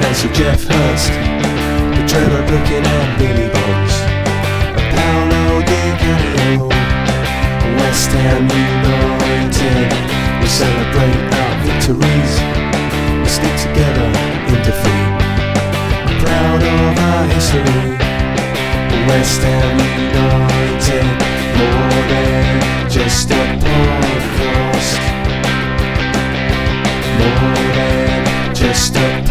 Council Jeff Hurst, the Trevor Brooking and Billy Bonds, Paolo Di Canio, West Ham United. We celebrate our victories, we stick together in defeat. I'm proud of our history, West Ham United, more than just a podcast, more than just a podcast.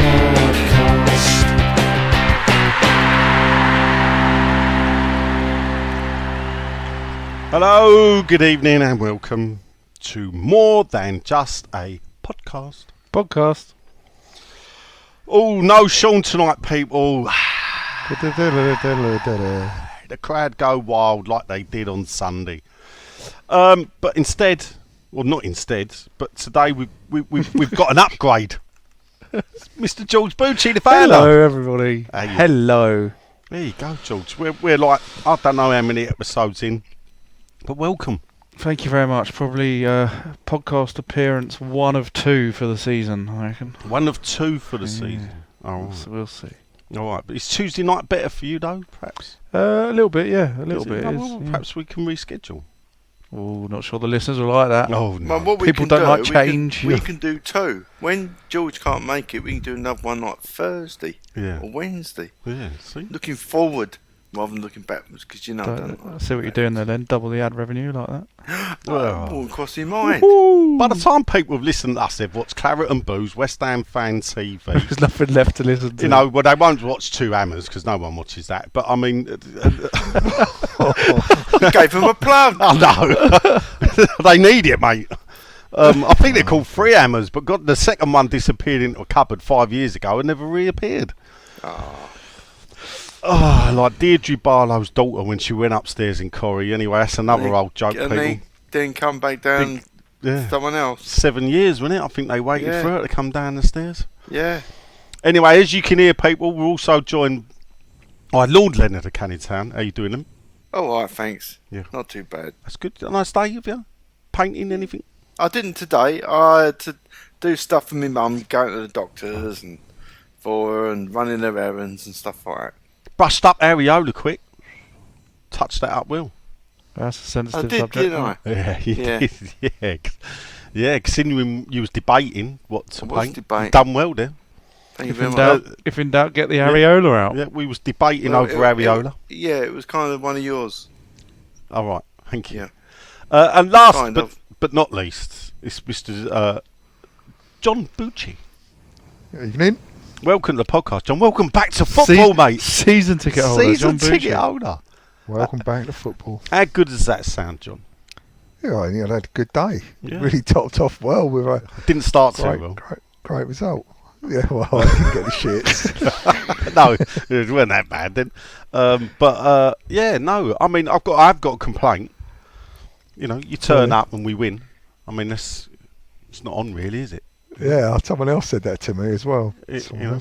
Hello, good evening and welcome to More Than Just a Podcast. Oh, no Sean tonight, people. The crowd go wild like they did on Sunday. But instead, well, not instead, but today we've got an upgrade. Mr. George Bucci, the fella. Hello, everybody. Hello. There you go, George. We're like, I don't know how many episodes in, but welcome. Thank you very much. Probably podcast appearance 1 of 2 for the season, I reckon. 1 of 2 for the season. All right. So we'll see. All right, but is Tuesday night better for you, though, perhaps? A little bit, yeah. A little bit. Well, perhaps we can reschedule. Oh, not sure the listeners will like that. Oh, no. Well, what we People can don't do, like change. We can do 2. When George can't make it, we can do another one like Thursday or Wednesday. Yeah, see? Looking forward rather than looking backwards, because you know. I see what you're doing there, then. Double the ad revenue like that. Wouldn't cross your mind. By the time people have listened to us, they've watched Claret and Booze, West Ham Fan TV. There's nothing left to listen to. You know, well, they won't watch Two Hammers because no one watches that. But I mean, Gave him a plug. I know. They need it, mate. I think they're called Three Hammers, but God, the second one disappeared into a cupboard 5 years ago and never reappeared. Oh, like Deirdre Barlow's daughter when she went upstairs in Corrie. Anyway, that's another old joke, and people. then come back down someone else. 7 years, wasn't it? I think they waited for her to come down the stairs. Yeah. Anyway, as you can hear, people, we're also joined by Lord Leonard of Canning Town. How you doing, them? Oh, all right, thanks. Yeah. Not too bad. That's good. A nice day, have you? Painting, anything? I didn't today. I had to do stuff for my mum, going to the doctors and for her and running her errands and stuff like that. Brushed up areola quick. Touched that up well. That's a sensitive I did, subject. didn't I? Yeah, you did. Yeah, considering you was debating what to I was paint. debating. You done well there. Thank you If very in, much. if in doubt, get the areola out. Yeah, we was debating Well, over areola. It was kind of one of yours. All right, thank you. Yeah. And last Kind of. but not least, it's Mr. John Bucci. Evening. Welcome to the podcast, John. Welcome back to football, mate. Season ticket holder. Season John ticket Bucci. holder. Welcome back to football. How good does that sound, John? Yeah, I think I had a good day. Yeah. Really topped off well with a Didn't start too well. great result. Yeah, well, I didn't get the shits. No, it wasn't that bad then. Yeah, no. I mean, I've got a complaint. You know, you turn up and we win. I mean, it's not on really, is it? Yeah, someone else said that to me as well.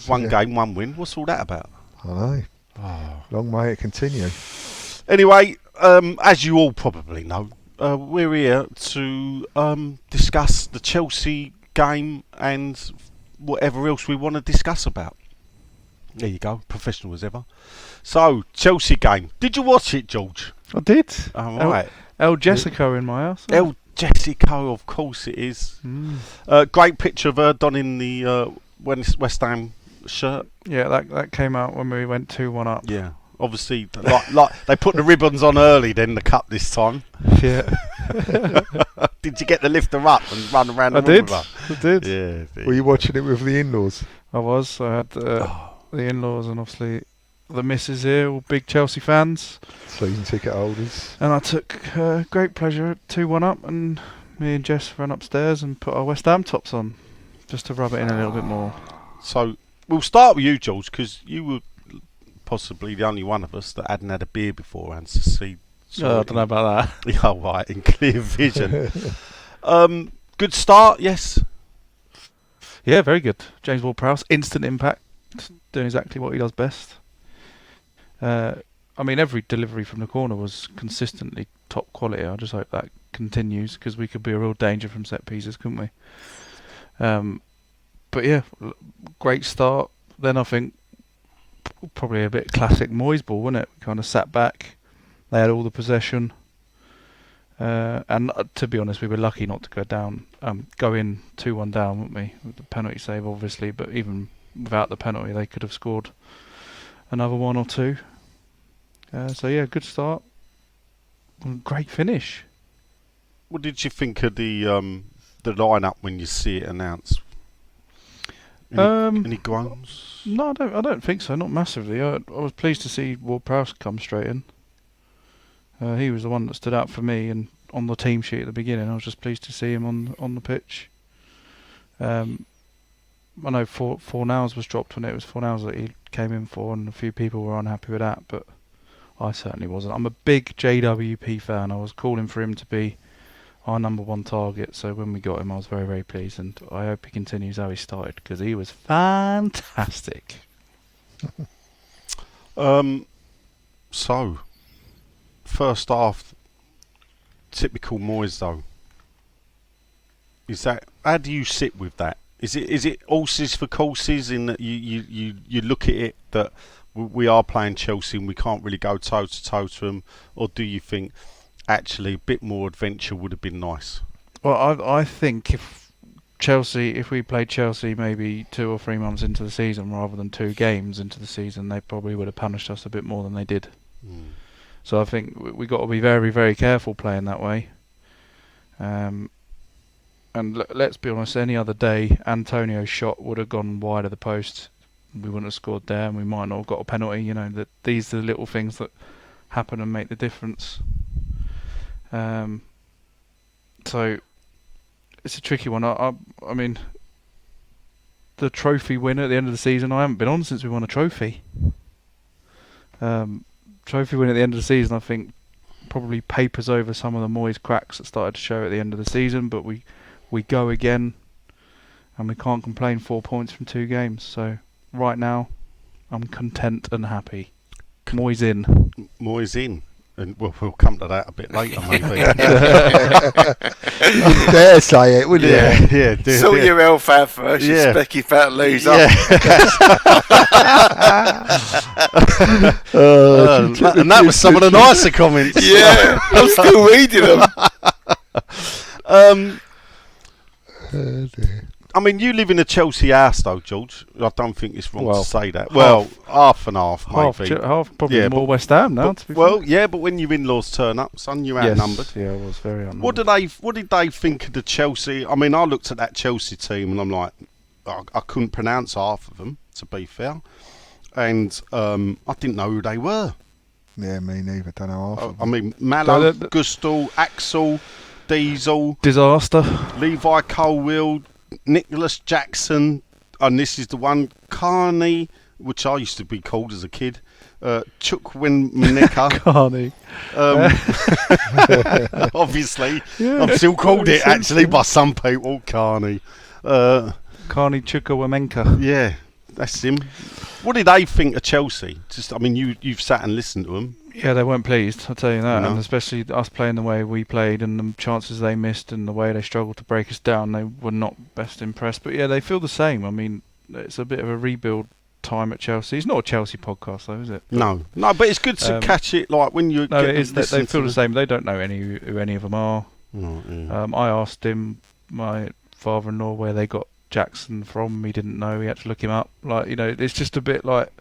One game, one win. What's all that about? I know. Long may it continue. Anyway, as you all probably know, we're here to discuss the Chelsea game and whatever else we want to discuss about. There you go, professional as ever. So, Chelsea game. Did you watch it, George? I did. All right. El Jessico in my house. El Jessico, of course it is. Great picture of her donning the West Ham shirt. Yeah, that came out when we went 2-1 up. Yeah. Obviously, like they put the ribbons on early then the cup this time. Yeah. Did you get the lifter up and run around the room with her? I did. Yeah. Were you watching it with the in-laws? I was. I had the in-laws and obviously the missus here, all big Chelsea fans. Season ticket holders. And I took great pleasure at 2-1 up, and me and Jess ran upstairs and put our West Ham tops on, just to rub it in a little bit more. So, we'll start with you, George, because you were possibly the only one of us that hadn't had a beer beforehand to see. I don't know about that. Yeah, right, in clear vision. Good start, yes. Yeah, very good. James Ward-Prowse, instant impact, doing exactly what he does best. I mean, every delivery from the corner was consistently top quality. I just hope that continues, because we could be a real danger from set pieces, couldn't we? But yeah, great start. then I think probably a bit classic Moyes ball, wasn't it? Kind of sat back. They had all the possession. And to be honest, we were lucky not to go in 2-1 down, weren't we? With the penalty save, obviously, but even without the penalty, they could have scored another 1 or 2. So yeah, good start. Great finish. What did you think of the lineup when you see it announced? Any groans? No, I don't think so. Not massively. I was pleased to see Ward-Prowse come straight in. He was the one that stood out for me, and on the team sheet at the beginning, I was just pleased to see him on the pitch. I know Fornals was dropped when it was Fornals that he came in for, and a few people were unhappy with that, but I certainly wasn't. I'm a big JWP fan. I was calling for him to be our number 1 target, so when we got him, I was very, very pleased, and I hope he continues how he started, because he was fantastic. So, first half, typical Moyes though. Is that, how do you sit with that? Is it horses for courses in that you look at it that we are playing Chelsea and we can't really go toe to toe to them, or do you think actually a bit more adventure would have been nice? Well, I think if we played Chelsea maybe 2 or 3 months into the season rather than 2 games into the season, they probably would have punished us a bit more than they did. So I think we got to be very, very careful playing that way. And let's be honest, any other day, Antonio's shot would have gone wide of the post. We wouldn't have scored there, and we might not have got a penalty. You know, that these are the little things that happen and make the difference. So it's a tricky one. I mean, the trophy winner at the end of the season, I haven't been on since we won a trophy. Trophy win at the end of the season, I think, probably papers over some of the Moyes cracks that started to show at the end of the season, but we go again, and we can't complain. 4 points from 2 games. So right now, I'm content and happy. Moyes in. Moyes in. And we'll come to that a bit later, maybe. You dare say it, wouldn't you? Yeah. Sort your health out first, you specky fat loser. And that was some of the nicer comments. Yeah, I'm still reading them. I mean, you live in a Chelsea house, though, George. I don't think it's wrong to say that. Half and half, maybe. Half probably more West Ham now. To be fair. But when your in-laws turn up, son, you're outnumbered. Yeah, I was very outnumbered. What did they think of the Chelsea? I mean, I looked at that Chelsea team and I'm like, I couldn't pronounce half of them, to be fair, and I didn't know who they were. Yeah, me neither. Don't know half of them. I mean, Mallow, Gustal, Axel, Diesel, Disaster, Levi Colwill, Nicholas Jackson, and this is the one, Carney, which I used to be called as a kid, Chukwuemeka. Carney. Obviously, I'm still called it actually by some people, Carney. Carney Chukwuemeka. Yeah, that's him. What did they think of Chelsea? I mean, you've sat and listened to them. Yeah, they weren't pleased, I'll tell you that. And especially us playing the way we played and the chances they missed and the way they struggled to break us down, they were not best impressed. But yeah, they feel the same. I mean, it's a bit of a rebuild time at Chelsea. It's not a Chelsea podcast though, is it? No, but it's good to catch it like when you it is. They feel the same. They don't know who any of them are. I asked him, my father-in-law, where they got Jackson from. He didn't know. He had to look him up. It's just a bit like...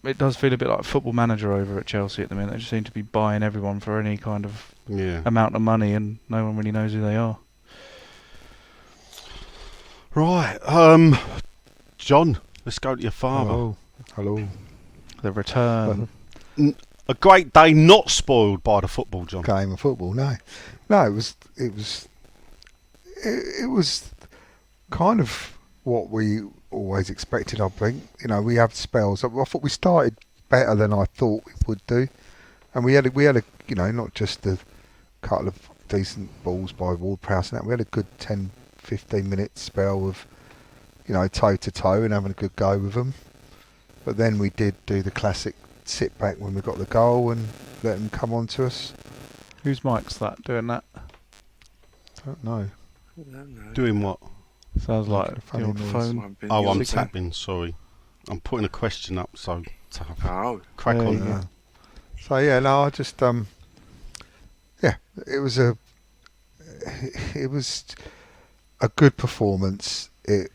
It does feel a bit like a football manager over at Chelsea at the minute. They just seem to be buying everyone for any kind of amount of money, and no one really knows who they are. Right, John, let's go to your father. Hello. The return. A great day, not spoiled by the football, John. Game of football, no. It was kind of what we always expected, I think. You know, we have spells. I thought we started better than I thought we would do, and we had a you know, not just a couple of decent balls by Ward-Prowse and that. We had a good 10-15 minute spell of, you know, toe to toe and having a good go with them. But then we did do the classic sit back when we got the goal and let them come on to us. Whose mic's that doing that? Don't know. Doing what? Sounds like a funny your noise. phone. I'm tapping, sorry. I'm putting a question up, so Oh, crack There on. you go. So yeah, no, I just yeah, it was a good performance. It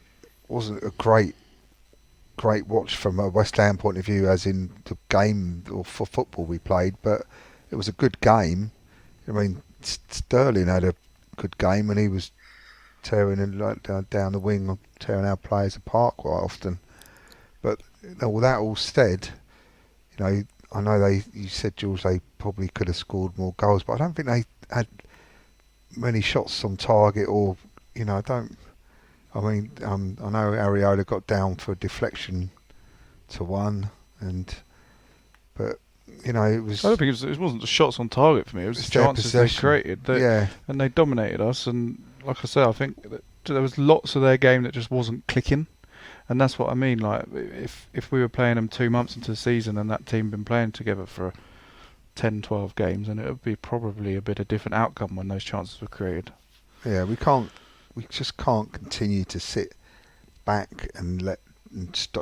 wasn't a great watch from a West Ham point of view, as in the game or for football we played, but it was a good game. I mean, Sterling had a good game, and he was tearing down the wing, tearing our players apart quite often. But all that all said, I know you said, Jules, they probably could have scored more goals, but I don't think they had many shots on target, or I know Areola got down for a deflection to one, but it was. I don't think it wasn't the shots on target for me. It was the their chances they possession. created. And they dominated us. And like I said, I think that there was lots of their game that just wasn't clicking. And that's what I mean. Like if we were playing them 2 months into the season and that team been playing together for 10, 12 games, then it would be probably a bit of different outcome when those chances were created. Yeah, we just can't continue to sit back and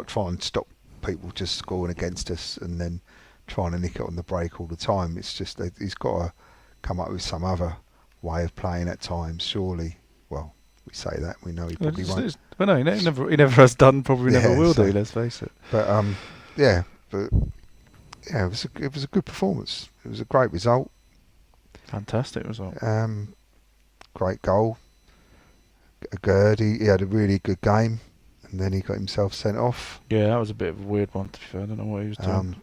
try and stop people just scoring against us and then trying to nick it on the break all the time. It's just that he's got to come up with some other way of playing at times, surely. Well, we say that, we know he probably won't. But no, he never has done. Probably never will do. Let's face it. But it was a good performance. It was a great result. Fantastic result. Great goal. Gerd, he had a really good game, and then he got himself sent off. Yeah, that was a bit of a weird one, to be fair. I don't know what he was doing.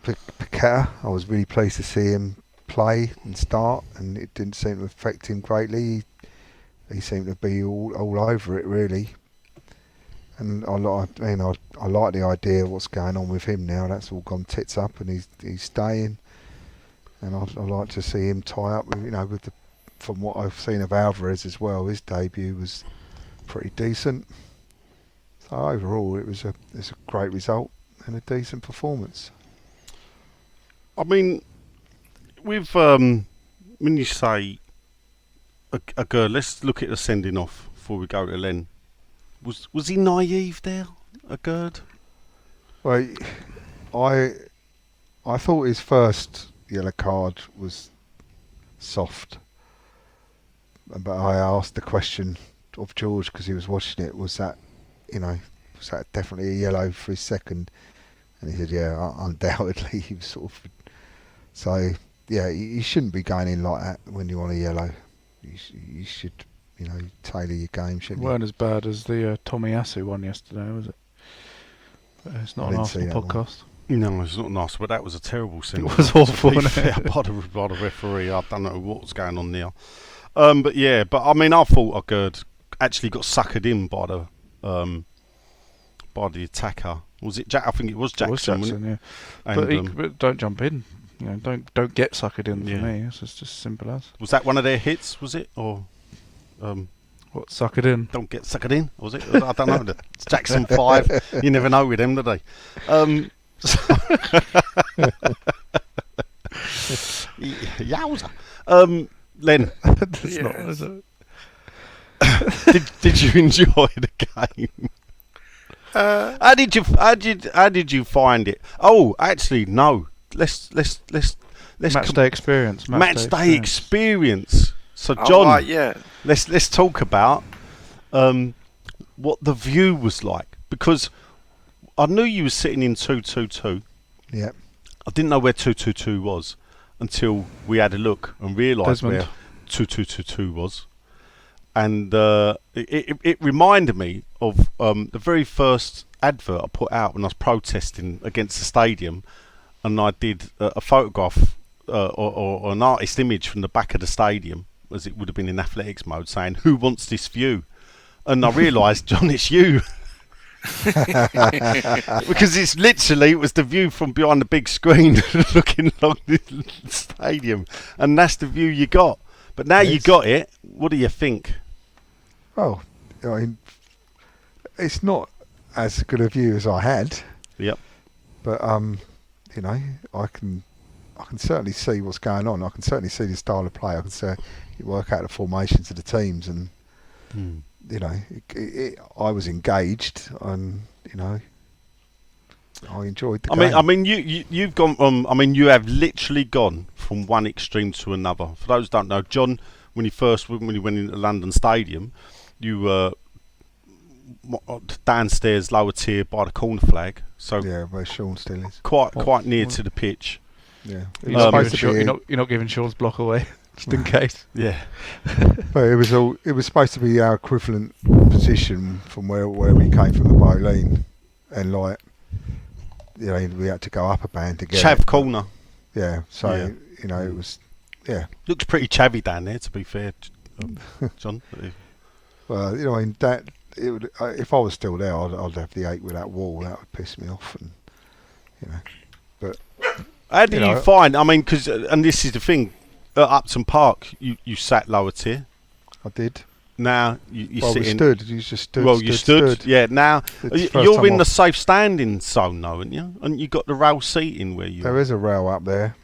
Paqueta, I was really pleased to see him play and start, and it didn't seem to affect him greatly. He seemed to be all over it, really. And I like the idea of what's going on with him now. That's all gone tits up, and he's staying. And I like to see him tie up with from what I've seen of Alvarez as well. His debut was pretty decent. So overall, it's a great result and a decent performance. I mean, with when you say a girl, let's look at the sending off before we go to Len. Was he naive there, a Gerd? Well, I thought his first yellow card was soft, but I asked the question of George because he was watching it. Was that definitely a yellow for his second? And he said, yeah, undoubtedly. He was sort of. So yeah, you shouldn't be going in like that when you're on a yellow. You should, tailor your game, shouldn't you? Weren't as bad as the Tomiyasu one yesterday, was it? But it's not an Arsenal podcast. No, it's not nice, but that was a terrible send. It was awful, by the referee. I don't know what was going on there. But I mean, I thought Gerd actually got suckered in by the attacker. Was it Jack? I think it was Jackson. It was Jackson, yeah. And, but don't jump in. Don't get suckered in for me. It's just as simple as. Was that one of their hits? Was it or? What, suckered in? Don't get suckered in, was it? I don't know. It's Jackson 5. You never know with them, do they? Yowza. Len, It's not, is it? did you enjoy the game? How did you find it? Oh, actually, no. Let's Match day experience. Match day experience. So, Oh, John, right, yeah. let's talk about what the view was like, because I knew you were sitting in 222. Yeah. I didn't know where 222 was until we had a look and realised where 2222 was, and it reminded me of the very first advert I put out when I was protesting against the stadium, and I did a photograph or an artist image from the back of the stadium, as it would have been in athletics mode, saying, "Who wants this view?" And I realised, John, it's you. Because it was the view from behind the big screen looking along the stadium, and that's the view you got. But now you got it, what do you think? Well, I mean, it's not as good a view as I had. Yep. But I can certainly see what's going on. I can certainly see the style of play. I can see you work out the formations of the teams, and I was engaged, and I enjoyed the I game. mean, you've gone from. I mean, you have literally gone from one extreme to another. For those who don't know, John, when you went into London Stadium, you were downstairs, lower tier by the corner flag, so Yeah, where Sean still is. quite near to the pitch. Yeah, You're not giving Sean's block away, just in case. Yeah, but it was supposed to be our equivalent position from where we came from the bowline, and like, you know, we had to go up a band to get chav it. corner. Yeah, so Yeah. you know, it was, yeah. Looks pretty chavvy down there, to be fair, John. Well, you know, I mean, that it would, if I was still there, I'd have the 8 with that wall. That would piss me off, and you know. But How do you know, find? I mean, because and this is the thing, at Upton Park, you sat lower tier. I did. Now you Well, sit we in. stood. You just stood. Well, you stood. Yeah. Now It's the first you're time in the I've- safe standing zone, though, aren't you? And you got the rail seating where you. There is a rail up there,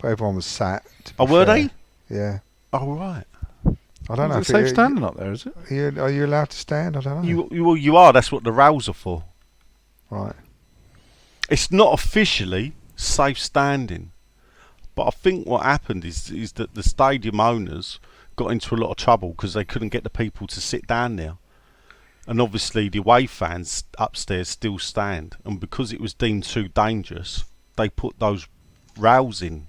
but everyone was sat. to be Oh, were fair. they? Yeah. Oh, right. I don't know. Is If it safe standing up there, is it? Are you allowed to stand? I don't know. You are. That's what the rails are for. Right. It's not officially safe standing, but I think what happened is that the stadium owners got into a lot of trouble because they couldn't get the people to sit down there, and obviously the away fans upstairs still stand, and because it was deemed too dangerous, they put those rails in,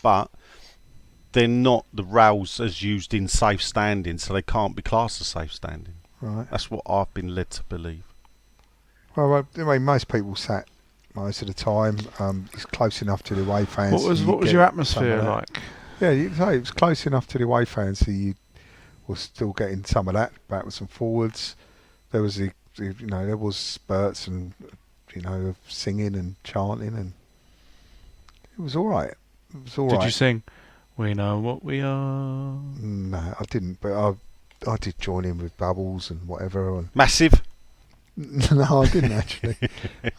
but they're not the rails as used in safe standing, so they can't be classed as safe standing. Right. That's what I've been led to believe. Well, I mean, most people sat most of the time. It's close enough to the away fans. What so was you your get some atmosphere of that. like? Yeah, you can say it was close enough to the away fans, so you were still getting some of that backwards and forwards. There was there was spurts and of singing and chanting, and it was all right. It was all right. Did you sing "We Know What We Are"? No, I didn't, but I did join in with Bubbles and whatever. And Massive. no, I didn't actually.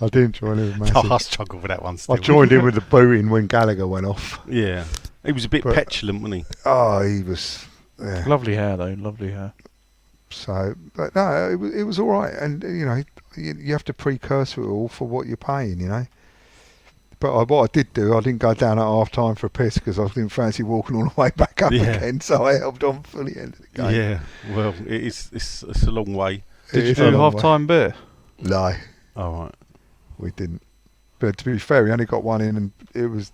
I didn't join in with Massive. I struggle with that one I still. joined in with the booing when Gallagher went off. Yeah. He was a bit But- petulant, wasn't he? Oh, he was. Yeah. Lovely hair though, lovely hair. So, but no, it was all right, and you have to precursor it all for what you're paying, But what I did do, I didn't go down at half time for a piss because I didn't fancy walking all the way back up Yeah. again, so I held on for the end of the game. Yeah. Well, it's a long way. It Did you is a do long half-time beer? way. No, All right. we didn't. But to be fair, we only got one in, and it was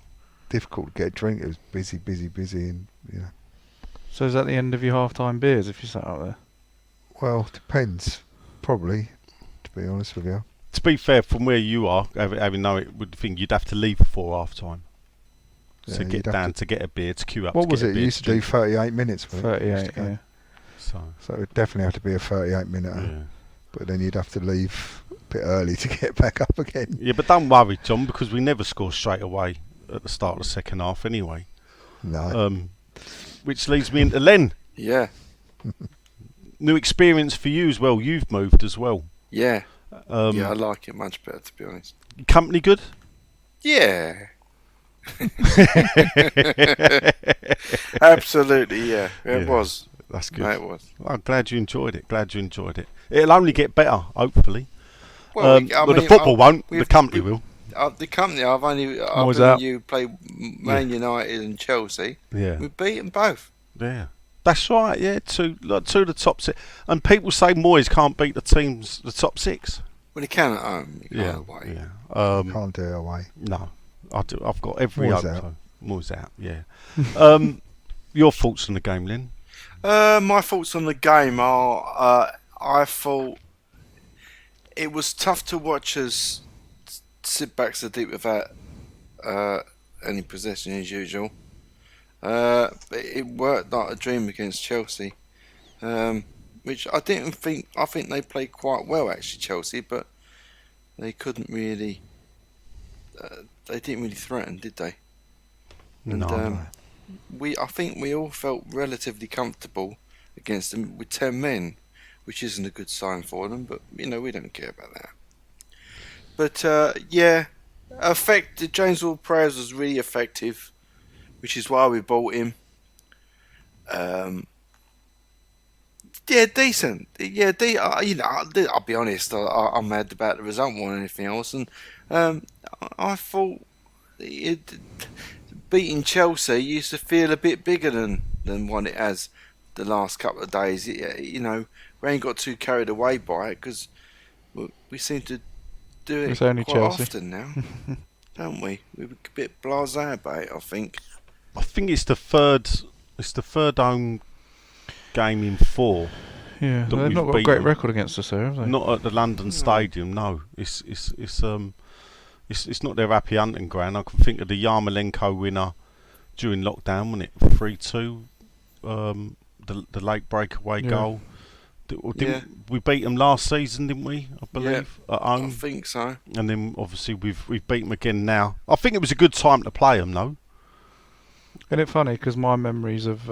difficult to get a drink. It was busy, and So is that the end of your half-time beers if you sat out there? well, depends. Probably, to be honest with you. To be fair, from where you are, having know it would think you'd have to leave before half time. Yeah, To get you'd have down to get a beer, to queue up. What to was get a it? beer You used to do drink. 38 minutes. wasn't it? 38, yeah. So So it would definitely have to be a 38 minute. yeah. But then you'd have to leave a bit early to get back up again. Yeah, but don't worry, John, because we never score straight away at the start of the second half anyway. No. Which leads me into Len. Yeah, New experience for you as well. You've moved as well. yeah, Yeah, I like it much better, to be honest. Company good? Yeah. Absolutely, yeah. It Yeah. was. That's good. No, it was. I'm glad you enjoyed it. It'll only get better, hopefully. Well, The football won't. The company will. The company, other was than that? you play Man United and Chelsea, Yeah. we beat them both. Yeah. That's right. Yeah. Two of the top six. And people say Moyes can't beat the top six. Well, they can at home. You can't away. Yeah. Can't do it away. No, I do. I've got every Moyes hope. out. So. Moyes out. Yeah. Your thoughts on the game, Lynn? My thoughts on the game are, I thought it was tough to watch us sit back so deep without any possession as usual. But it worked like a dream against Chelsea, which I didn't think. I think they played quite well actually, Chelsea, but they couldn't really. They didn't really threaten, did they? And, I think we all felt relatively comfortable against them with 10 men, which isn't a good sign for them, but we don't care about that. But James Ward-Prowse was really effective, which is why we bought him. Yeah, decent. Yeah, I'll be honest. I'm mad about the result more than anything else, and I thought beating Chelsea used to feel a bit bigger than what it has the last couple of days. We ain't got too carried away by it because we seem to do it It's only quite Chelsea. often now, don't we? We're a bit blasé about it, I think. I think it's the third home game in 4. Yeah, that they've we've not got a great beaten. record against us there, have they? Not at the London Stadium, no. It's not their happy hunting ground. I can think of the Yarmolenko winner during lockdown, wasn't it? 3-2, the late breakaway goal. We beat them last season, didn't we? I believe at home. I think so. And then obviously we've beat them again now. I think it was a good time to play them, though. Isn't it funny? Because my memories of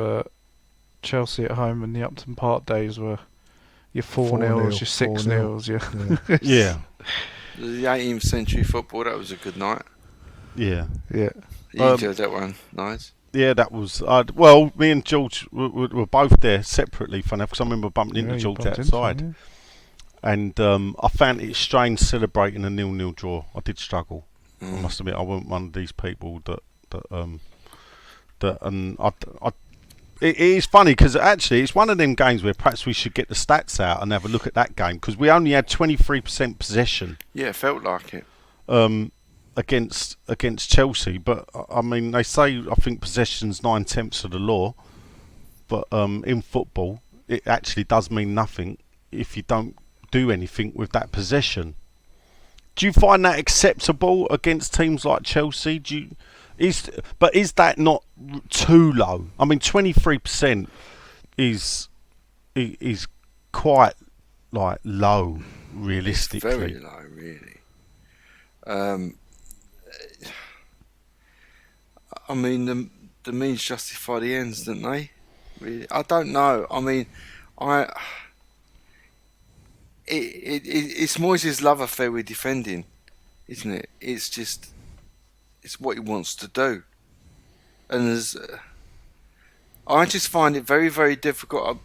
Chelsea at home in the Upton Park days were your 4-0s, your 6-0s, Yeah. The 18th century football, that was a good night. Yeah. Yeah. You enjoyed that one, nice. Yeah, that was. Well, me and George were both there separately, funny because I remember bumping into you George bumped outside. into him, And I found it strange celebrating a 0-0 draw. I did struggle. I must admit, I wasn't one of these people it is funny because actually it's one of them games where perhaps we should get the stats out and have a look at that game because we only had 23% possession. Yeah, it felt like it. Against Chelsea, but I mean they say I think possession's 9/10 of the law, but in football it actually does mean nothing if you don't do anything with that possession. Do you find that acceptable against teams like Chelsea? Is that not too low? I mean, 23% is quite like low, realistically. It's very low, really. I mean, the means justify the ends, don't they? Really, I don't know. I mean, it's Moyes' love affair with defending, isn't it? It's what he wants to do, and I just find it very, very difficult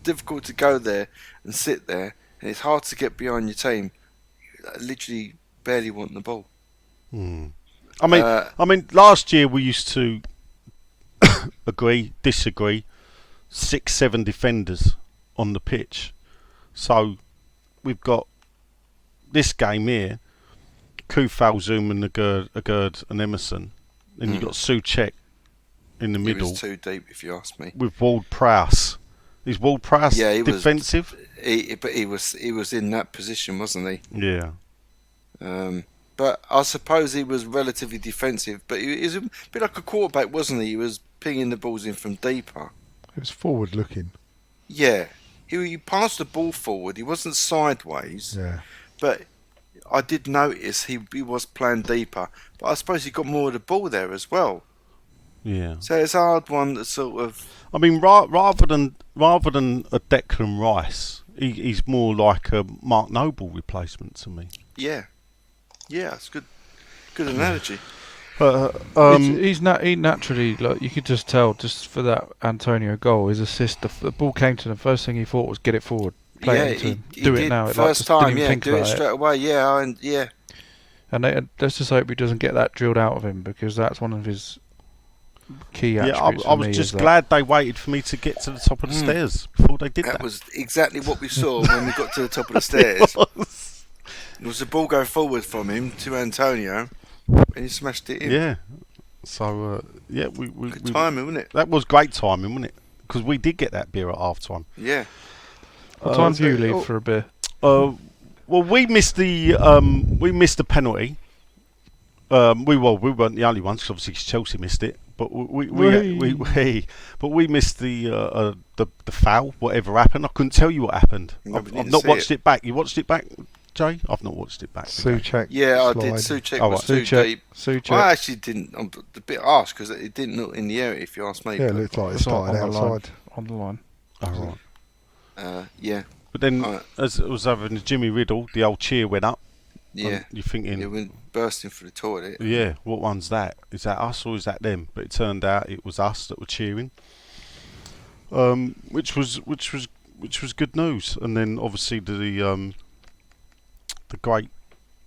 to go there and sit there, and it's hard to get behind your team. You literally barely want the ball. I mean, last year we used to disagree, 6-7 defenders on the pitch. So we've got this game here, Kufal, Zoom and Agurd and Emerson. Then you've got Souček in the middle. He was too deep, if you ask me. With Ward-Prowse. Is Ward-Prowse defensive? But he was in that position, wasn't he? Yeah. But I suppose he was relatively defensive. But he was a bit like a quarterback, wasn't he? He was pinging the balls in from deeper. It was forward looking. Yeah. He passed the ball forward. He wasn't sideways. Yeah. But I did notice he was playing deeper. But I suppose he got more of the ball there as well. Yeah. So it's a hard one to sort of... I mean, rather than a Declan Rice, he's more like a Mark Noble replacement to me. Yeah. Yeah, it's good analogy. He naturally, like you could just tell, just for that Antonio goal, his assist, the ball came to him. The first thing he thought was get it forward, play it to him, do it now. First time, do it straight away. Yeah, and let's just hope he doesn't get that drilled out of him because that's one of his key attributes. I was just glad they waited for me to get to the top of the stairs before they did that. That was exactly what we saw when we got to the top of the stairs. It was the ball go forward from him to Antonio, and he smashed it in. Yeah. So good timing, wasn't it? That was great timing, wasn't it? Because we did get that beer at half time. Yeah. What time do you leave for a beer? Well, we missed the penalty. We weren't the only ones because obviously Chelsea missed it, but we missed the foul. Whatever happened, I couldn't tell you what happened. I've not watched it back. You watched it back, Jay? I've not watched it back. Souček. Yeah, I did. Slide. Souček was too deep. Souček. I actually didn't. I'm a bit harsh because it didn't look in the area. If you ask me. Yeah, it looked like it started outside. On the line. Oh, right. Yeah. But then, as it was having Jimmy Riddle, the old cheer went up. Yeah. You're thinking. It went bursting through the toilet. Yeah. What one's that? Is that us or is that them? But it turned out it was us that were cheering. Which was which was good news. And then obviously the great.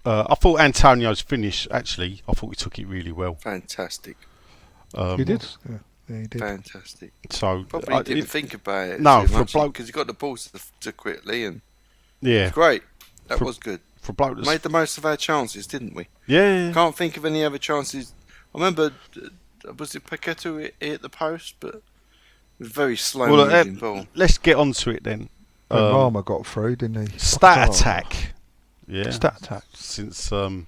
I thought Antonio's finish, actually, I thought he took it really well. Fantastic. He did. Yeah, he did. Fantastic. So Probably didn't think about it. No, too for a much bloke- because he got the balls to quickly, and yeah, it's great. That For- was good. for a bloke that's, Made the most of our chances, didn't we? yeah, Can't think of any other chances. I remember, was it Paquetá who hit the post, but it was very slow moving ball. let's get onto it then. Rama got through, didn't he? Stat Oh. attack. Yeah. Stat attack. Since Sean,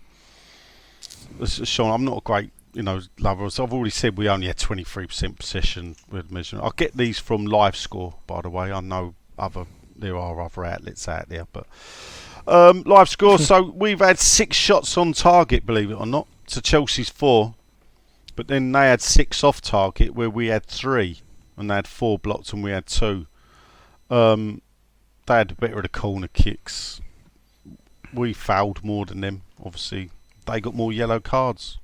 I'm not a great lover. So I've already said we only had 23% possession with measurement. I get these from Live Score, by the way. I know there are other outlets out there, but Live Score. So we've had 6 shots on target, believe it or not, to Chelsea's 4. But then they had 6 off target, where we had 3, and they had 4 blocked, and we had 2. They had better of the corner kicks. We fouled more than them, obviously. They got more yellow cards,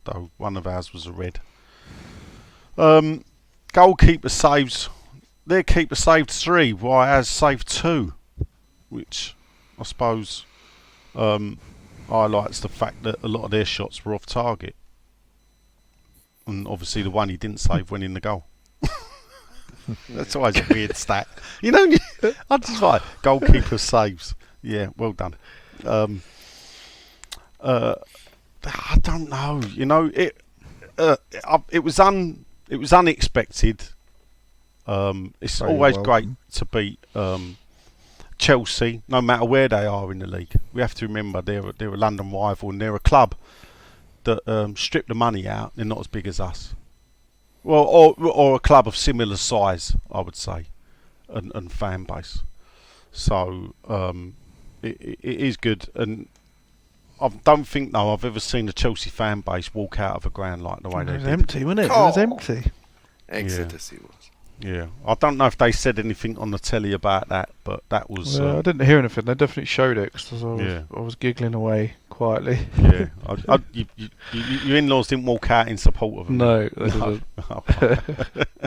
though one of ours was a red. Goalkeeper saves. Their keeper saved 3, while ours saved 2, which I suppose highlights the fact that a lot of their shots were off target. And obviously the one he didn't save went in the goal. That's always a weird stat. I just like goalkeeper saves. Yeah, well done. I don't know. It was unexpected. It's Very always welcome. great to beat Chelsea, no matter where they are in the league. We have to remember they're a London rival, and they're a club that strip the money out. They're not as big as us. Well, or a club of similar size, I would say, and fan base. So it is good, and I don't think I've ever seen a Chelsea fan base walk out of a ground like the way It they was did. empty, wasn't it? It was Oh. empty. Exodus it was. Yeah, I don't know if they said anything on the telly about that, but that was Well, I didn't hear anything. They definitely showed it because Yeah. I was giggling away quietly. yeah. Your in-laws didn't walk out in support of them. No, they didn't.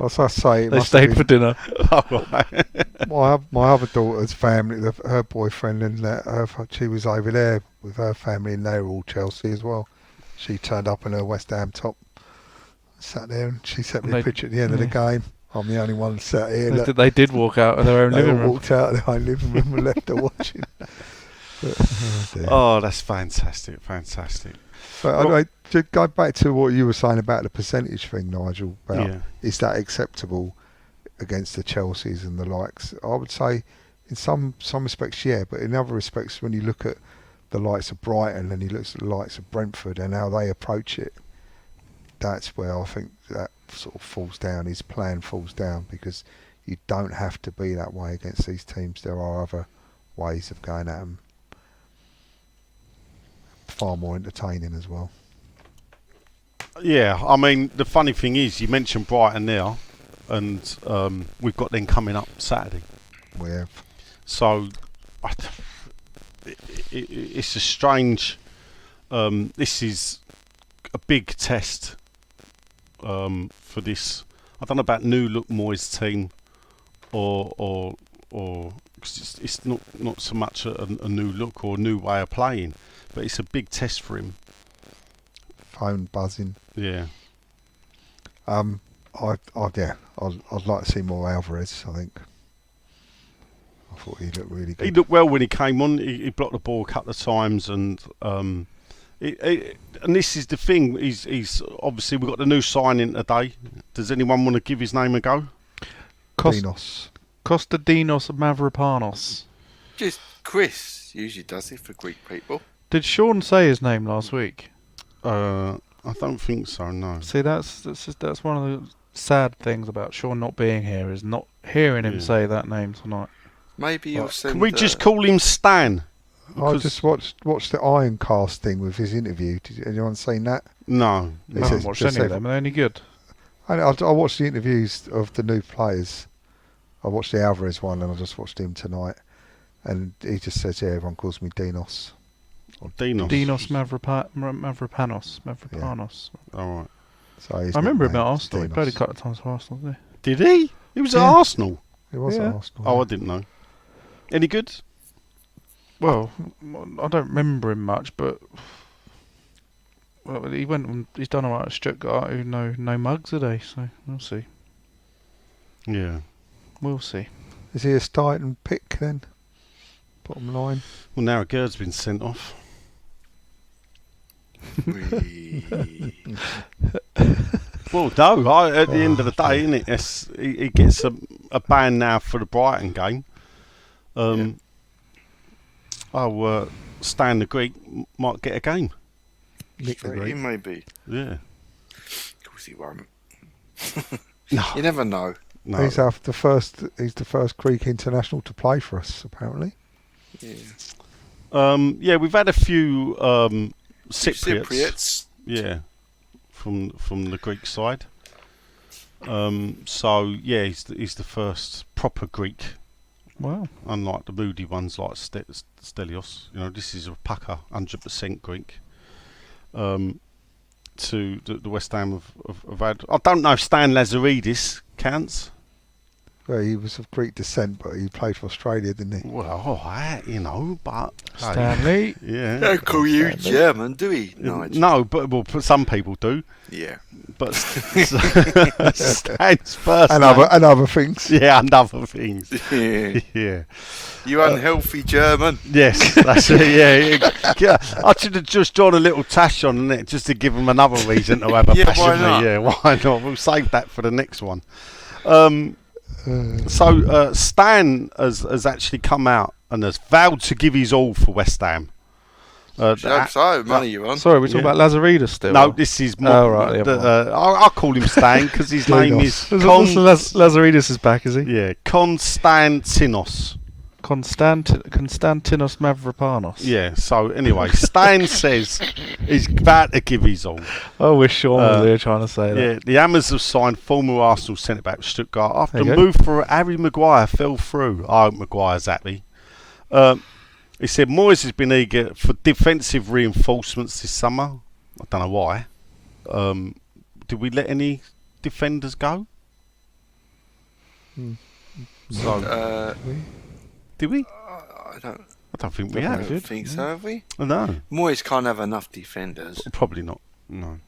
As I say, it They must have stayed for dinner. my other daughter's family, her boyfriend, and she was over there with her family, and they were all Chelsea as well. She turned up in her West Ham top, sat there, and she sent me a They- picture at the end of the game. I'm the only one sat here. They did walk out of their own They living all room. walked out of their own living room and left her watching. But, dear. Oh, that's fantastic. But anyway, to go back to what you were saying about the percentage thing, Nigel, about Yeah. is that acceptable against the Chelseas and the likes? I would say in some respects, yeah, but in other respects, when you look at the likes of Brighton and you look at the likes of Brentford and how they approach it, that's where I think that sort of falls down, his plan falls down, because you don't have to be that way against these teams. There are other ways of going at them. Far more entertaining as well. Yeah, I mean, the funny thing is, you mentioned Brighton there, and we've got them coming up Saturday. We have. So it's a strange. This is a big test for this. I don't know about new look Moyes team, or 'cause it's not so much a new look or a new way of playing, but it's a big test for him. Phone buzzing. Yeah. I'd like to see more Alvarez. I think. I thought he looked really good. He looked well when he came on. He blocked the ball a couple of times, and and this is the thing. He's obviously we've got the new signing today. Does anyone want to give his name a go? Dinos. Kostadinos Mavropanos. Just Chris usually does it for Greek people. Did Sean say his name last week? I don't think so. No. See, that's one of the sad things about Sean not being here, is not hearing him Yeah. say that name tonight. Maybe you'll send. Can we just call him Stan? I Because- just watched the Ironcast thing with his interview. Did anyone seen that? No. I haven't watched any of them. Are they any good? I watched the interviews of the new players. I watched the Alvarez one, and I just watched him tonight. And he just says, "Yeah, everyone calls me Dinos." Or Dinos. Dinos Mavropanos. All right. So his I remember him nickname at is Arsenal. He Dinos. played a couple of times for Arsenal, didn't Did he? He was at Yeah. Arsenal. He was Yeah. at Arsenal. Oh, I didn't know. Any good? Well, I don't remember him much, but he went. He's done alright at Stuttgart. Who no mugs today, so we'll see. Yeah. We'll see. Is he a starting pick then? Bottom line. Well, now Gerd's been sent off. Well, no. At the end of the day, isn't it? He gets a ban now for the Brighton game. Stan the Greek might get a game. Nick the He Greek. may be. Yeah. Of course he won't. No. You never know. No. He's the first Greek international to play for us, apparently. Yeah. Yeah, we've had a few Cypriots. Cypriots. Yeah, from the Greek side. So yeah, he's the first proper Greek. Wow. Unlike the moody ones like Stelios, this is a pucker, 100% Greek. To the West Ham have had. I don't know if Stan Lazaridis counts. Well, he was of Greek descent, but he played for Australia, didn't he? Well, alright, but Stanley. yeah. Don't call you German, do we, Nigel? No, but some people do. Yeah. But Stan's first And name- other things. Yeah, and other things. Yeah. Yeah. You unhealthy German. Yes, that's it. Yeah. I should have just drawn a little tash on it just to give them another reason to have a Yeah, bash why at me. not? Yeah, why not? We'll save that for the next one. So Stan has actually come out and has vowed to give his all for West Ham. I hope so. Money you on. Sorry, we're talking about Lazaridis still. No, this is more. Oh, right, the other one. I'll call him Stan because his name is Lazaridis is back, is he? yeah, Konstantinos. Konstantinos Mavropanos. Yeah. So anyway, Stan says he's about to give his all. I wish Sean was here trying to say that. Yeah, the Hammers have signed former Arsenal centre back Stuttgart after There the you go. move for Harry Maguire fell through. I hope Maguire's happy. He said Moyes has been eager for defensive reinforcements this summer. I don't know why. Did we let any defenders go? So did we? I don't think we I have. don't think so, have we? No, Moyes can't have enough defenders. probably not. No.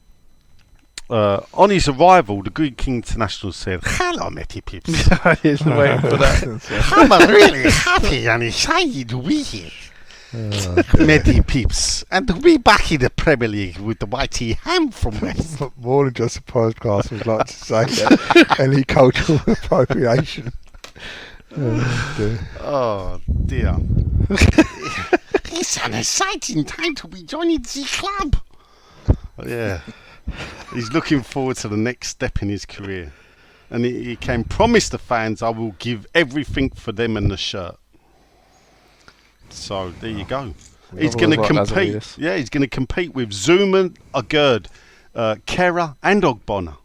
On his arrival, the Greek international said, "Hello, Matty Pips. I was waiting for that. I'm really happy and excited to be here. Matty Pips. And to be back in the Premier League with the mighty Ham from West." More than just a podcast, we'd like to say that. Any cultural appropriation. Oh, dear. It's an exciting time to be joining the club. Yeah. He's looking forward to the next step in his career. And he can promise the fans, I will give everything for them and the shirt. So, there you go. He's going to Like compete. Lazaridis. Yeah, he's going to compete with Zuma, Agerd, Kera and Ogbonna.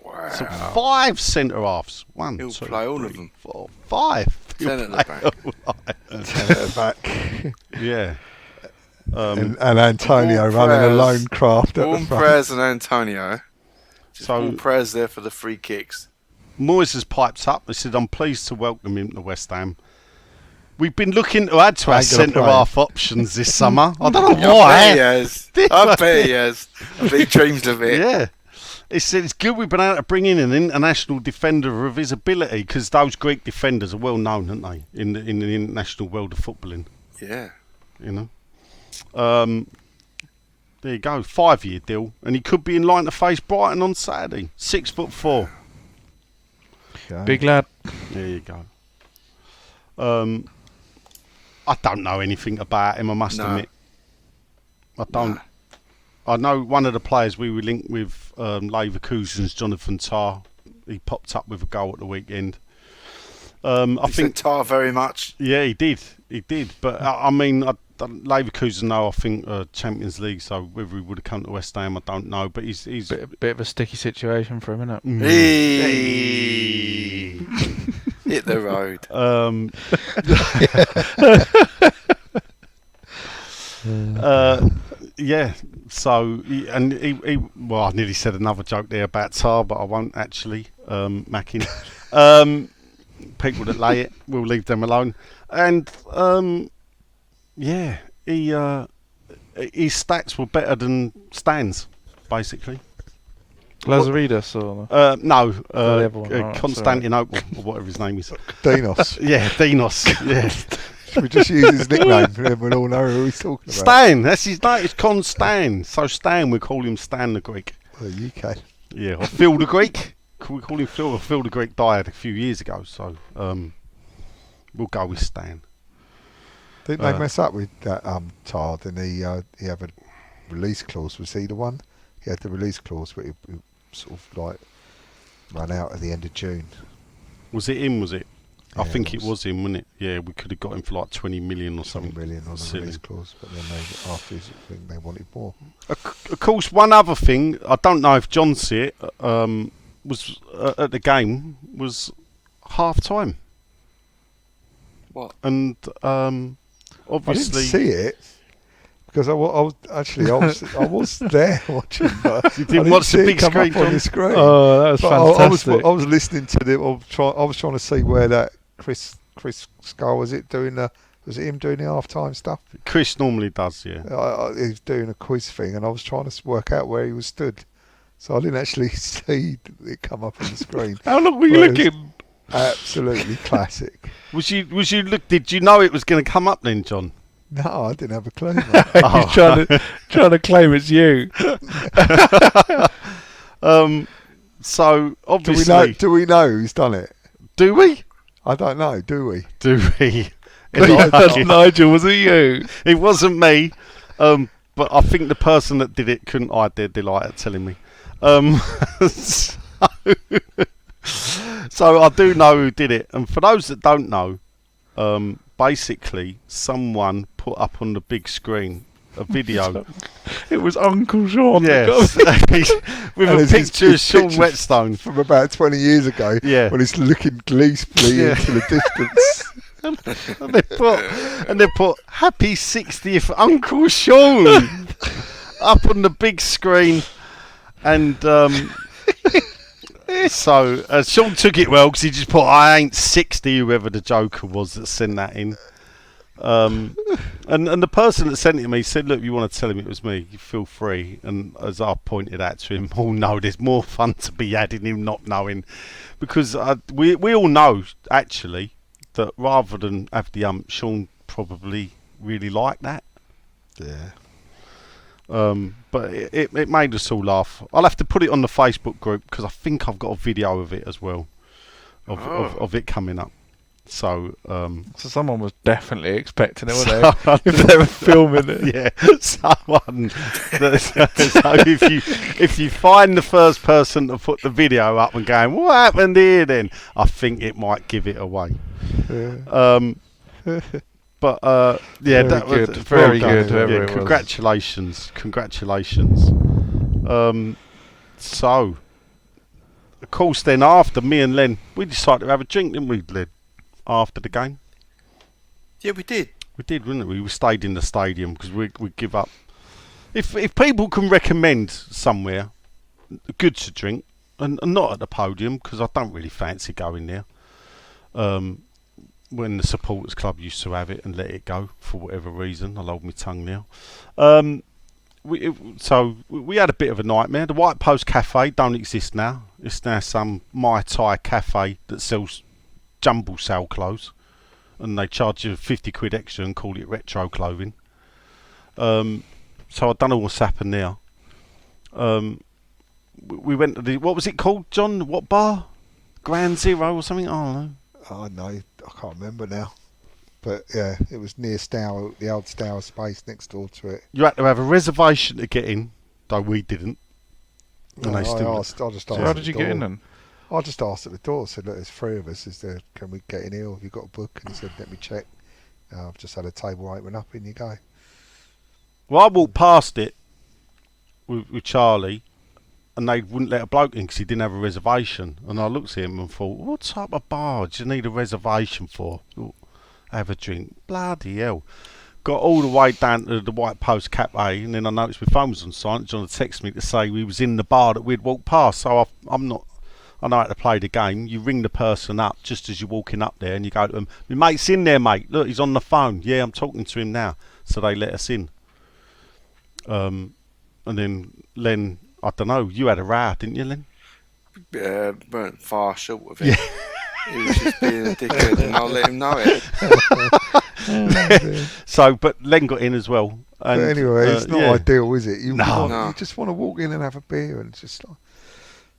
Wow. So 5 centre-halves. One, He'll two, play all of three, them. 4, 5. He'll 10 at the play back. all of them. Centre back. Yeah. And Antonio All running a prayers. lone craft at All the front. prayers and Antonio. Just So- all prayers there for the free kicks. Moyes has piped up. He said, I'm pleased to welcome him to West Ham. We've been looking to add to our Ain't gonna centre-half options this summer. I don't know I bet he why. has. I bet he has. I bet he dreams of it. Yeah. He said it's good we've been able to bring in an international defender of his ability because those Greek defenders are well known, aren't they, in the international world of footballing, Yeah. you know. There you go, 5-year deal. And he could be in line to face Brighton on Saturday. 6'4". Okay. Big lad. There you go. I don't know anything about him, I must No. admit. I don't. No. I know one of the players we were linked with, Leverkusen's Jonathan Tah. He popped up with a goal at the weekend. I I think, Tar very much. yeah, he did. But I mean, Leverkusen know, I think, Champions League. So whether he would have come to West Ham, I don't know. But he's Bit of a sticky situation for him, isn't it? Hey. Hit the road. Yeah. So he well, I nearly said another joke there about Tar, but I won't actually. Mackin. People that lay it, we'll leave them alone. And yeah, his stats were better than Stan's, basically. Lazarides or No, the other one, right, Constantinople or whatever his name is. Dinos. Yeah, Dinos. Yeah, Should we just use his nickname? Everyone all know who he's talking about. Stan. That's his name. It's Con Stan. So Stan, we call him Stan the Greek. Well, you can. Yeah, or Phil the Greek. Can we call him Phil? Or Phil the Greek died a few years ago, so we'll go with Stan. Didn't they mess up with that Tard and he had a release clause? Was he the one? He had the release clause, but it sort of like ran out at the end of June. Was it him? Was it? I Yeah, think it was him, wasn't it? Yeah, we could have got him for like 20 million or 20 something. million on the Silly. release clause, but then they afterwards I think they wanted more. Of course, one other thing, I don't know if John see it, was at the game, was half time. What? And I didn't obviously... see it because I was there watching, but You I didn't watch see the it big come screen, up on John? the screen. Oh, that was But fantastic. I was listening to them. I was trying to see where that Chris Scull was it doing the. Was it him doing the half-time stuff? Chris normally does, yeah. He was doing a quiz thing, and I was trying to work out where he was stood. So I didn't actually see it come up on the screen. How long were you Whereas- looking? Absolutely classic. Was you look? Did you know it was going to come up then, John? No, I didn't have a clue. Mate. Oh. He's trying to claim it's you. So obviously, Do we know who's done it? do we? I don't know. Do we? Do we? That's Nigel, was it you? It wasn't me, but I think the person that did it couldn't hide their delight at telling me. So I do know who did it, and for those that don't know, basically someone put up on the big screen a video. It was Uncle Sean. Yes, with And a it's his picture of Sean picture Whetstone. From about 20 years ago, Yeah. when he's looking gleefully Yeah. into the distance. and they put happy 60th Uncle Sean up on the big screen, and so Sean took it well because he just put I ain't 60, whoever the joker was that sent that in. And the person that sent it to me said, look, you want to tell him it was me, you feel free. And as I pointed out to him, oh no, there's more fun to be had in him not knowing, because we all know actually that rather than have the Sean probably really liked that. Yeah. But it made us all laugh. I'll have to put it on the Facebook group because I think I've got a video of it as well, of it coming up. So So someone was definitely expecting it, weren't they? If they were filming it. yeah, someone. So if you find the first person to put the video up and going, what happened here? Then I think it might give it away. Yeah. But yeah, Very that was good, very very good. good, whoever Yeah, it was. congratulations. So, of course, then after me and Len, we decided to have a drink, didn't we, Len? After the game, Yeah, we did. we did, didn't we? We stayed in the stadium because we give up. If people can recommend somewhere good to drink and not at the podium, because I don't really fancy going there. When the supporters club used to have it and let it go for whatever reason, I'll hold my tongue now. So we had a bit of a nightmare. The White Post Cafe don't exist now. It's now some Mai Tai cafe that sells jumble sale clothes, and they charge you 50 quid extra and call it retro clothing. So I don't know what's happened there. We went to what was it called, John? What bar? Grand Zero or something? I don't know. Oh, no, I can't remember now. But yeah, it was near Stour, the old Stour space next door to it. You had to have a reservation to get in, though we didn't. And I they still. just asked So at how the did you get in door. then? I just asked at the door, said, look, there's three of us. Can we get in here? Or have you got a book? And he said, let me check. I've just had a table open up, in you go. Well, I walked past it with Charlie, and they wouldn't let a bloke in because he didn't have a reservation. And I looked at him and thought, what type of bar do you need a reservation for? Have a drink. Bloody hell. Got all the way down to the White Post Cafe, and then I noticed my phone was on silent. John had texted me to say we was in the bar that we'd walked past. So I'm not I know how to play the game. You ring the person up just as you're walking up there, and you go to them. My mate's in there, mate. Look, he's on the phone. Yeah, I'm talking to him now. So they let us in. And then Len, I don't know. You had a row, didn't you, Len? Weren't far short of it. He was just being a dickhead, and I'll let him know it. So, but Len got in as well. And, But anyway, it's not ideal, is it? You No. you just want to walk in and have a beer, and it's just like,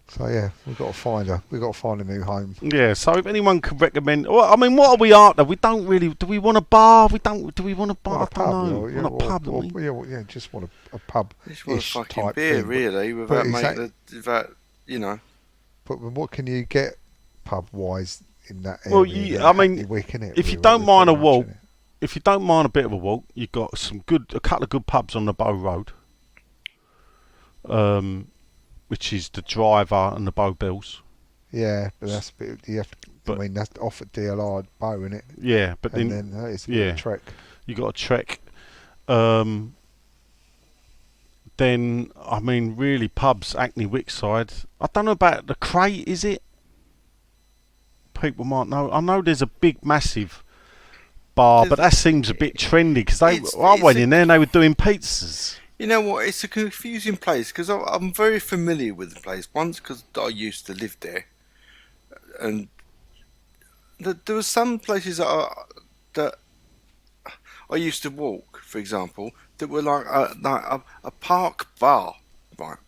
so yeah, we've got to find a new home. Yeah, so if anyone could recommend, well, I mean, what are we after? We don't really. Do we want a bar? Do we want a bar? Want a I don't pub, know. yeah, Want a pub? don't we? yeah, just want a pub. Just want a ish fucking type beer, thing. really, without exactly. without, you know. But what can you get pub wise in that area? Well, I mean, if you Really, don't mind a pretty much, walk, innit? if you don't mind a bit of a walk, you've got a couple of good pubs on the Bow Road, which is the Driver and the Bow Bills. Yeah, but that's a bit. I mean, that's off at DLR Bow, isn't it? Yeah, but And then then it's a bit of a trek. you got a trek. Then I mean, really, pubs, Hackney Wickside. I don't know about the Crate. Is it? People might know. I know there's a big, massive bar, but that seems a bit trendy because I went in there and they were doing pizzas. You know what? It's a confusing place because I'm very familiar with the place. Once, because I used to live there, and there were some places that I used to walk, for example, that were like a park bar, right?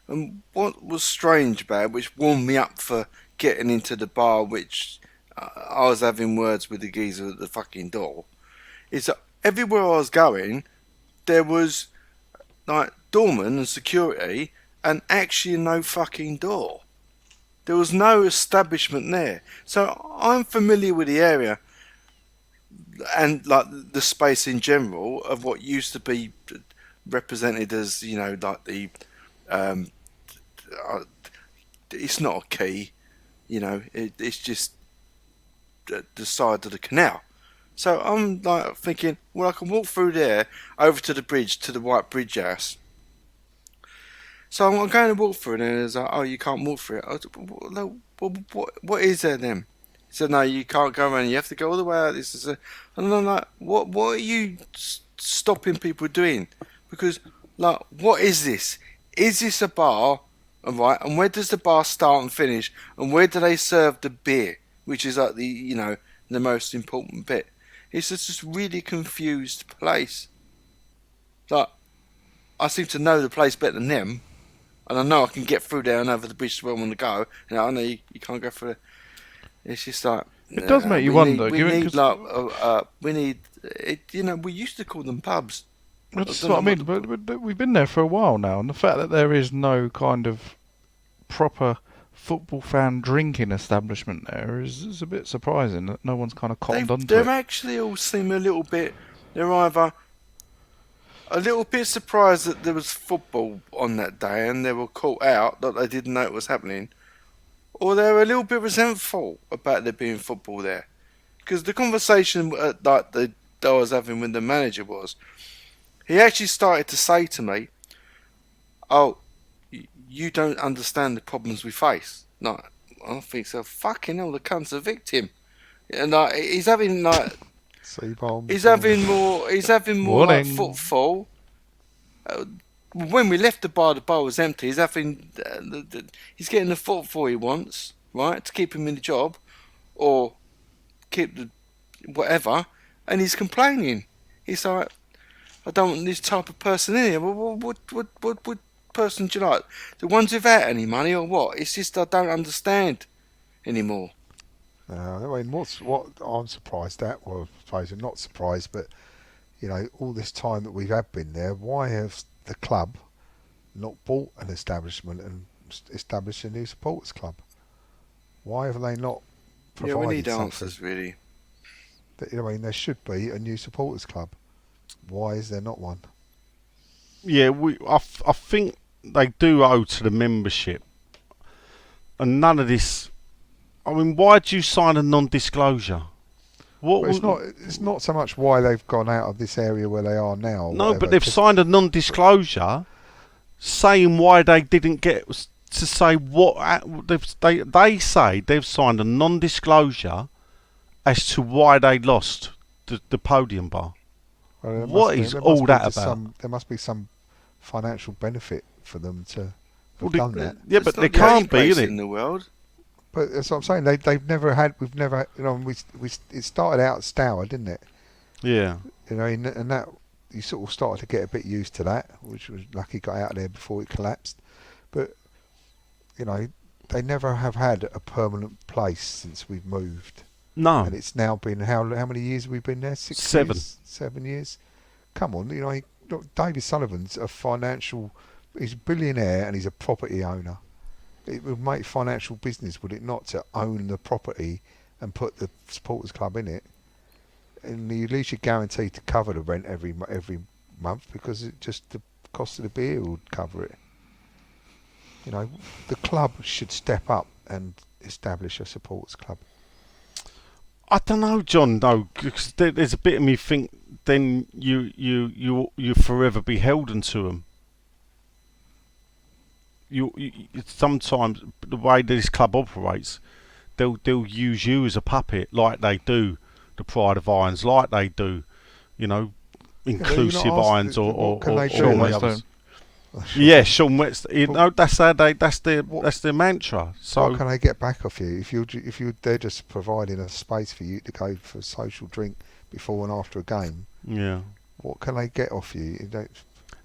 And what was strange about it, which warmed me up for getting into the bar, which I was having words with the geezer at the fucking door, is that everywhere I was going, there was like doorman and security, and actually no fucking door. There was no establishment there. So I'm familiar with the area and like the space in general of what used to be represented as, you know, like the it's not a key, you know, it's just the side of the canal. So I'm like thinking, well, I can walk through there over to the bridge, to the White Bridge House. So I'm going to walk through it, and it's like, oh, you can't walk through it. I was, what is there then? He said, no, you can't go around. You have to go all the way out. This is and I'm like, what are you stopping people doing? Because, like, what is this? Is this a bar? And right, and where does the bar start and finish? And where do they serve the beer? Which is like the, you know, the most important bit. It's just a really confused place. Like, I seem to know the place better than them, and I know I can get through there and over the bridge to where I want to go. And I know you can't go through. It's just like It does make you wonder. We need it. You know, we used to call them pubs. That's what I mean. But we've been there for a while now, and the fact that there is no kind of proper football fan drinking establishment there is a bit surprising. That no one's kind of cottoned onto They it. actually all seem a little bit. They're either a little bit surprised that there was football on that day and they were caught out that they didn't know it was happening, or they're a little bit resentful about there being football there. Because the conversation that I was having with the manager was, he actually started to say to me, "Oh, you don't understand the problems we face." No, I think so. Fucking hell, the cunt's a victim, and he's having like. He's having more like footfall. When we left the bar was empty. He's having, he's getting the footfall he wants, right, to keep him in the job, or keep the whatever, and he's complaining. He's like, I don't want this type of person in here. What person do you like? The ones without any money or what? It's just I don't understand anymore. I mean, what I'm surprised at, well, I suppose I'm not surprised, but, you know, all this time that we have been there, why have the club not bought an establishment and established a new supporters club? Why have they not provided we need something? answers, really. I mean, there should be a new supporters club. Why is there not one? Yeah, I think they do owe to the membership, and none of this. I mean, why do you sign a non-disclosure? Well, it's not so much why they've gone out of this area where they are now. No, but they've signed a non-disclosure saying why they didn't get to say they say they've signed a non-disclosure as to why they lost the podium bar. Well, What is all that about? There must be some financial benefit for them to Well, have done that. Yeah, It's but not there the only can't be, place is it? in the world. But that's what I'm saying. We've never, you know, it started out Stour, didn't it? Yeah. You know, and that you sort of started to get a bit used to that, which was lucky got out there before it collapsed. But you know, they never have had a permanent place since we've moved. No. And it's now been how many years have we been there? 6 7. years? 7 years. Come on, you know, look, David Sullivan's a financial. He's a billionaire and he's a property owner. It would make financial business, would it not, to own the property and put the supporters club in it? And at least you're guaranteed to cover the rent every month because it just the cost of the beer would cover it. You know, the club should step up and establish a supporters club. I don't know, John. Though, because there's a bit of me think then you forever beholden to them. You sometimes the way this club operates, they'll use you as a puppet, like they do the Pride of Irons, like they do, you know, Inclusive Irons or Sean the others. Yeah, Sean West. You know, that's their mantra. So what can they get back off you if they're just providing a space for you to go for a social drink before and after a game? yeah. What can they get off you? You don't,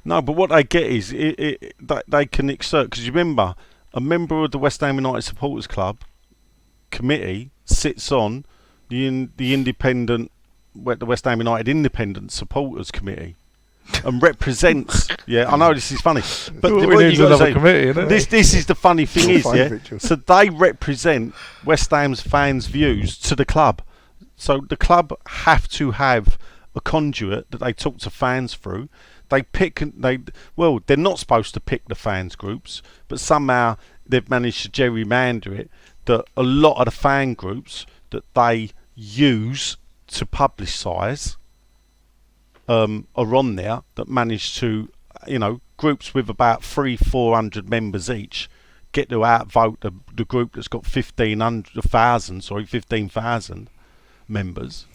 No, but what they get is they can exert. Because you remember, a member of the West Ham United Supporters Club committee sits on the independent, the West Ham United Independent Supporters Committee, and represents. Yeah, I know this is funny, but We what need you got to another say, committee, innit? this is the funny thing Your is, yeah. favourite, Jules. So they represent West Ham's fans' views to the club. So the club have to have a conduit that they talk to fans through. They're not supposed to pick the fans groups, but somehow they've managed to gerrymander it that a lot of the fan groups that they use to publicise are on there, that manage to, you know, groups with about 400 members each get to outvote the group that's got 15,000 members.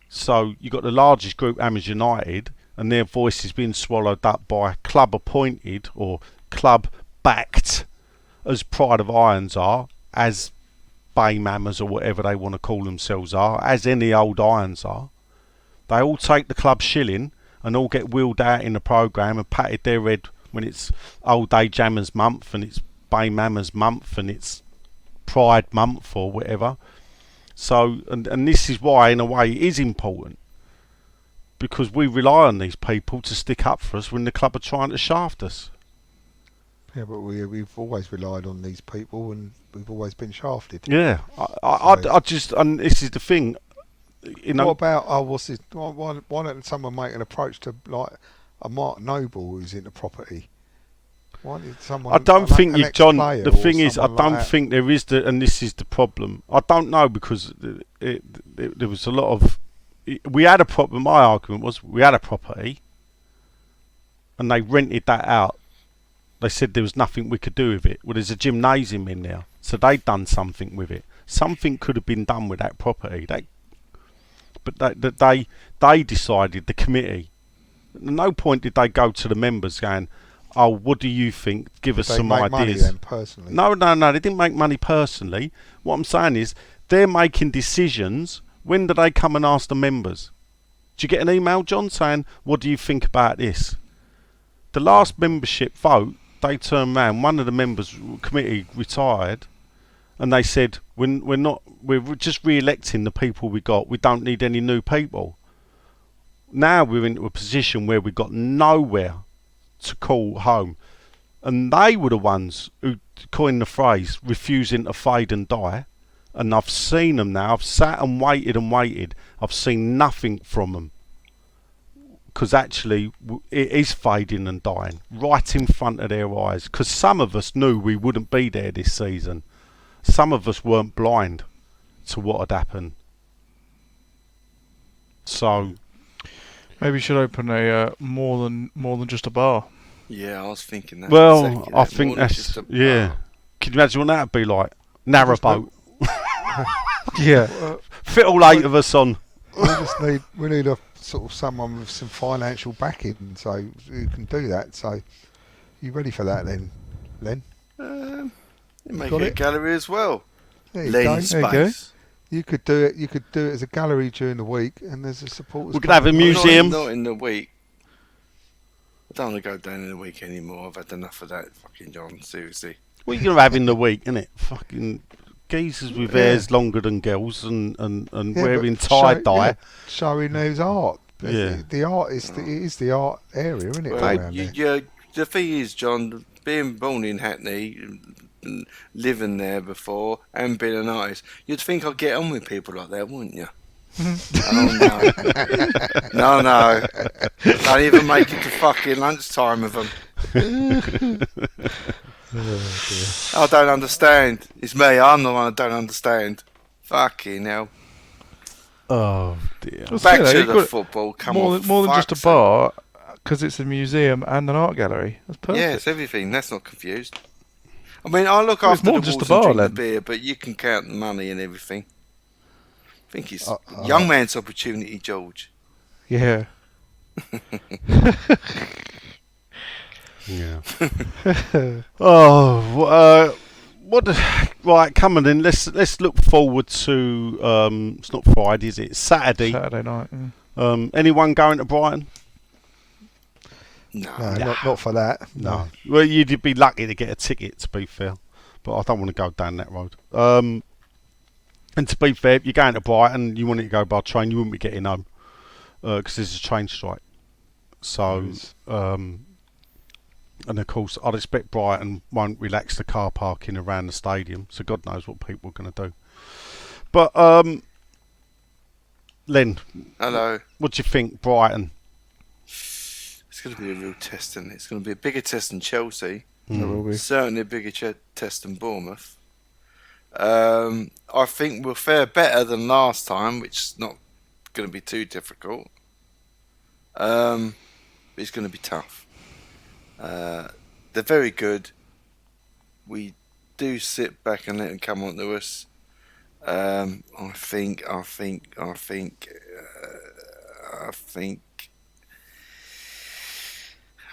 So you got the largest group, Hammers United, and their voice is being swallowed up by club appointed or club backed, as Pride of Irons are, as Bay Mammers or whatever they want to call themselves are, as any old Irons are. They all take the club shilling and all get wheeled out in the programme and patted their head when it's Old Day Jammers month and it's Bay Mammers month and it's Pride month or whatever. So, and this is why, in a way, it is important, because we rely on these people to stick up for us when the club are trying to shaft us. yeah, but we've always relied on these people and we've always been shafted. Yeah, I just, and this is the thing, you know. What about why don't someone make an approach to like a Mark Noble who's into property? Why did someone? I don't think an John. ex-player The or thing is, I someone like don't that? think there is and this is the problem. I don't know, because there was a lot of. We had a problem. My argument was we had a property, and they rented that out. They said there was nothing we could do with it. Well, there's a gymnasium in there, so they'd done something with it. Something could have been done with that property. But they decided, the committee. At no point did they go to the members going, "Oh, what do you think? Give us They some make money ideas." then, personally. No, they didn't make money personally. What I'm saying is, they're making decisions. When do they come and ask the members? Do you get an email, John, saying, "What do you think about this?" The last membership vote, they turned round. One of the members committee retired, and they said, "We're just re-electing the people we got. We don't need any new people." Now we're into a position where we've got nowhere to call home, and they were the ones who coined the phrase "refusing to fade and die." And I've seen them now. I've sat and waited. I've seen nothing from them, because actually it is fading and dying right in front of their eyes. Because some of us knew we wouldn't be there this season. Some of us weren't blind to what had happened. So Maybe you should open a more than just a bar. Yeah, I was thinking that. Well, exactly I that, think more than that's just a yeah. bar. Can you imagine what that'd be like? Narrowboat. Yeah. Fit all 8 of us on. we need a sort of someone with some financial backing, so who can do that. So, you ready for that then, Len? Make got it a it? gallery as well. There you Len go. There you go. space. You could do it. You could do it as a gallery during the week, and there's a supporters. We could have a club. museum. Not in the week. I don't want to go down in the week anymore. I've had enough of that, fucking John. Seriously. What are you going to have in the week, innit? Fucking geezers with Yeah. hairs longer than girls and Yeah, wearing but tie-dye. showing there's art. Yeah. The art is it is the art area, isn't it? Well, around there? the thing is, John, being born in Hackney, and living there before, and being an artist, you'd think I'd get on with people like that, wouldn't you? Oh no, no! Don't even make it to fucking lunchtime with them. I don't understand. It's me. I'm the one that don't understand. Fucking hell. Oh dear. Well, Back you know, to you've the got football. Come more on, than, more than just a fuck's sake. bar, because it's a museum and an art gallery. That's perfect. Yeah, it's everything. That's not confused. I mean, I look Well, it's after more the than just walls a bar, and drink then. the beer, but you can count the money and everything. I think it's I young like- man's opportunity, George. Yeah. Yeah. Oh, right, come on then. Let's look forward to. It's not Friday, is it? It's Saturday. Saturday night. Yeah. Anyone going to Brighton? No. No, not for that. No. Well, you'd be lucky to get a ticket, to be fair. But I don't want to go down that road. And to be fair, if you're going to Brighton, you wanted to go by train, you wouldn't be getting home because there's a train strike. So, and of course, I'd expect Brighton won't relax the car parking around the stadium. So God knows what people are going to do. But Len, Hello. what do you think, Brighton? It's going to be a real test, and it's going to be a bigger test than Chelsea. There will be. Certainly a bigger test than Bournemouth. I think we'll fare better than last time, which is not going to be too difficult. It's going to be tough. They're very good. We do sit back and let them come on to us. I think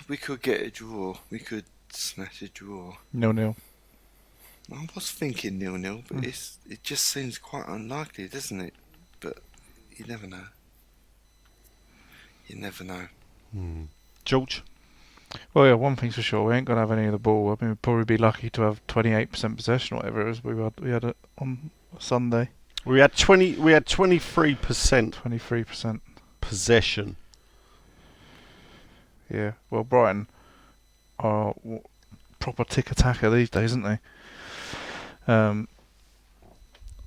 we could get a draw. We could smash a draw. 0-0. I was thinking 0-0, but it just seems quite unlikely, doesn't it? But you never know. You never know. George? Well, yeah, one thing's for sure, we ain't going to have any of the ball. I mean, we'd probably be lucky to have 28% possession or whatever it was we had it on Sunday. We had 23% 23%. possession. Yeah. Well, Brighton are proper tick-attacker these days, aren't they? I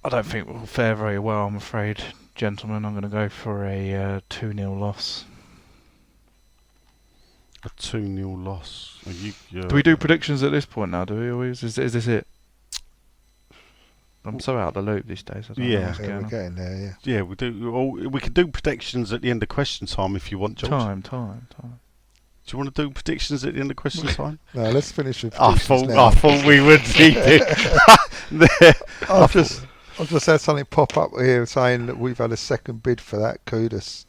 don't think we'll fare very well, I'm afraid, gentlemen. I'm going to go for a 2-0 loss. A 2-0 loss. Do we do predictions at this point now, do we? Or is this it? I'm so out of the loop these days. I don't know what's Yeah, going we're on. getting there. Yeah. Yeah, we do. We could do predictions at the end of question time if you want, George. Time. Do you want to do predictions at the end of question time? No, let's finish with I predictions now. thought we would need it. I've just had something pop up here saying that we've had a second bid for that Kudus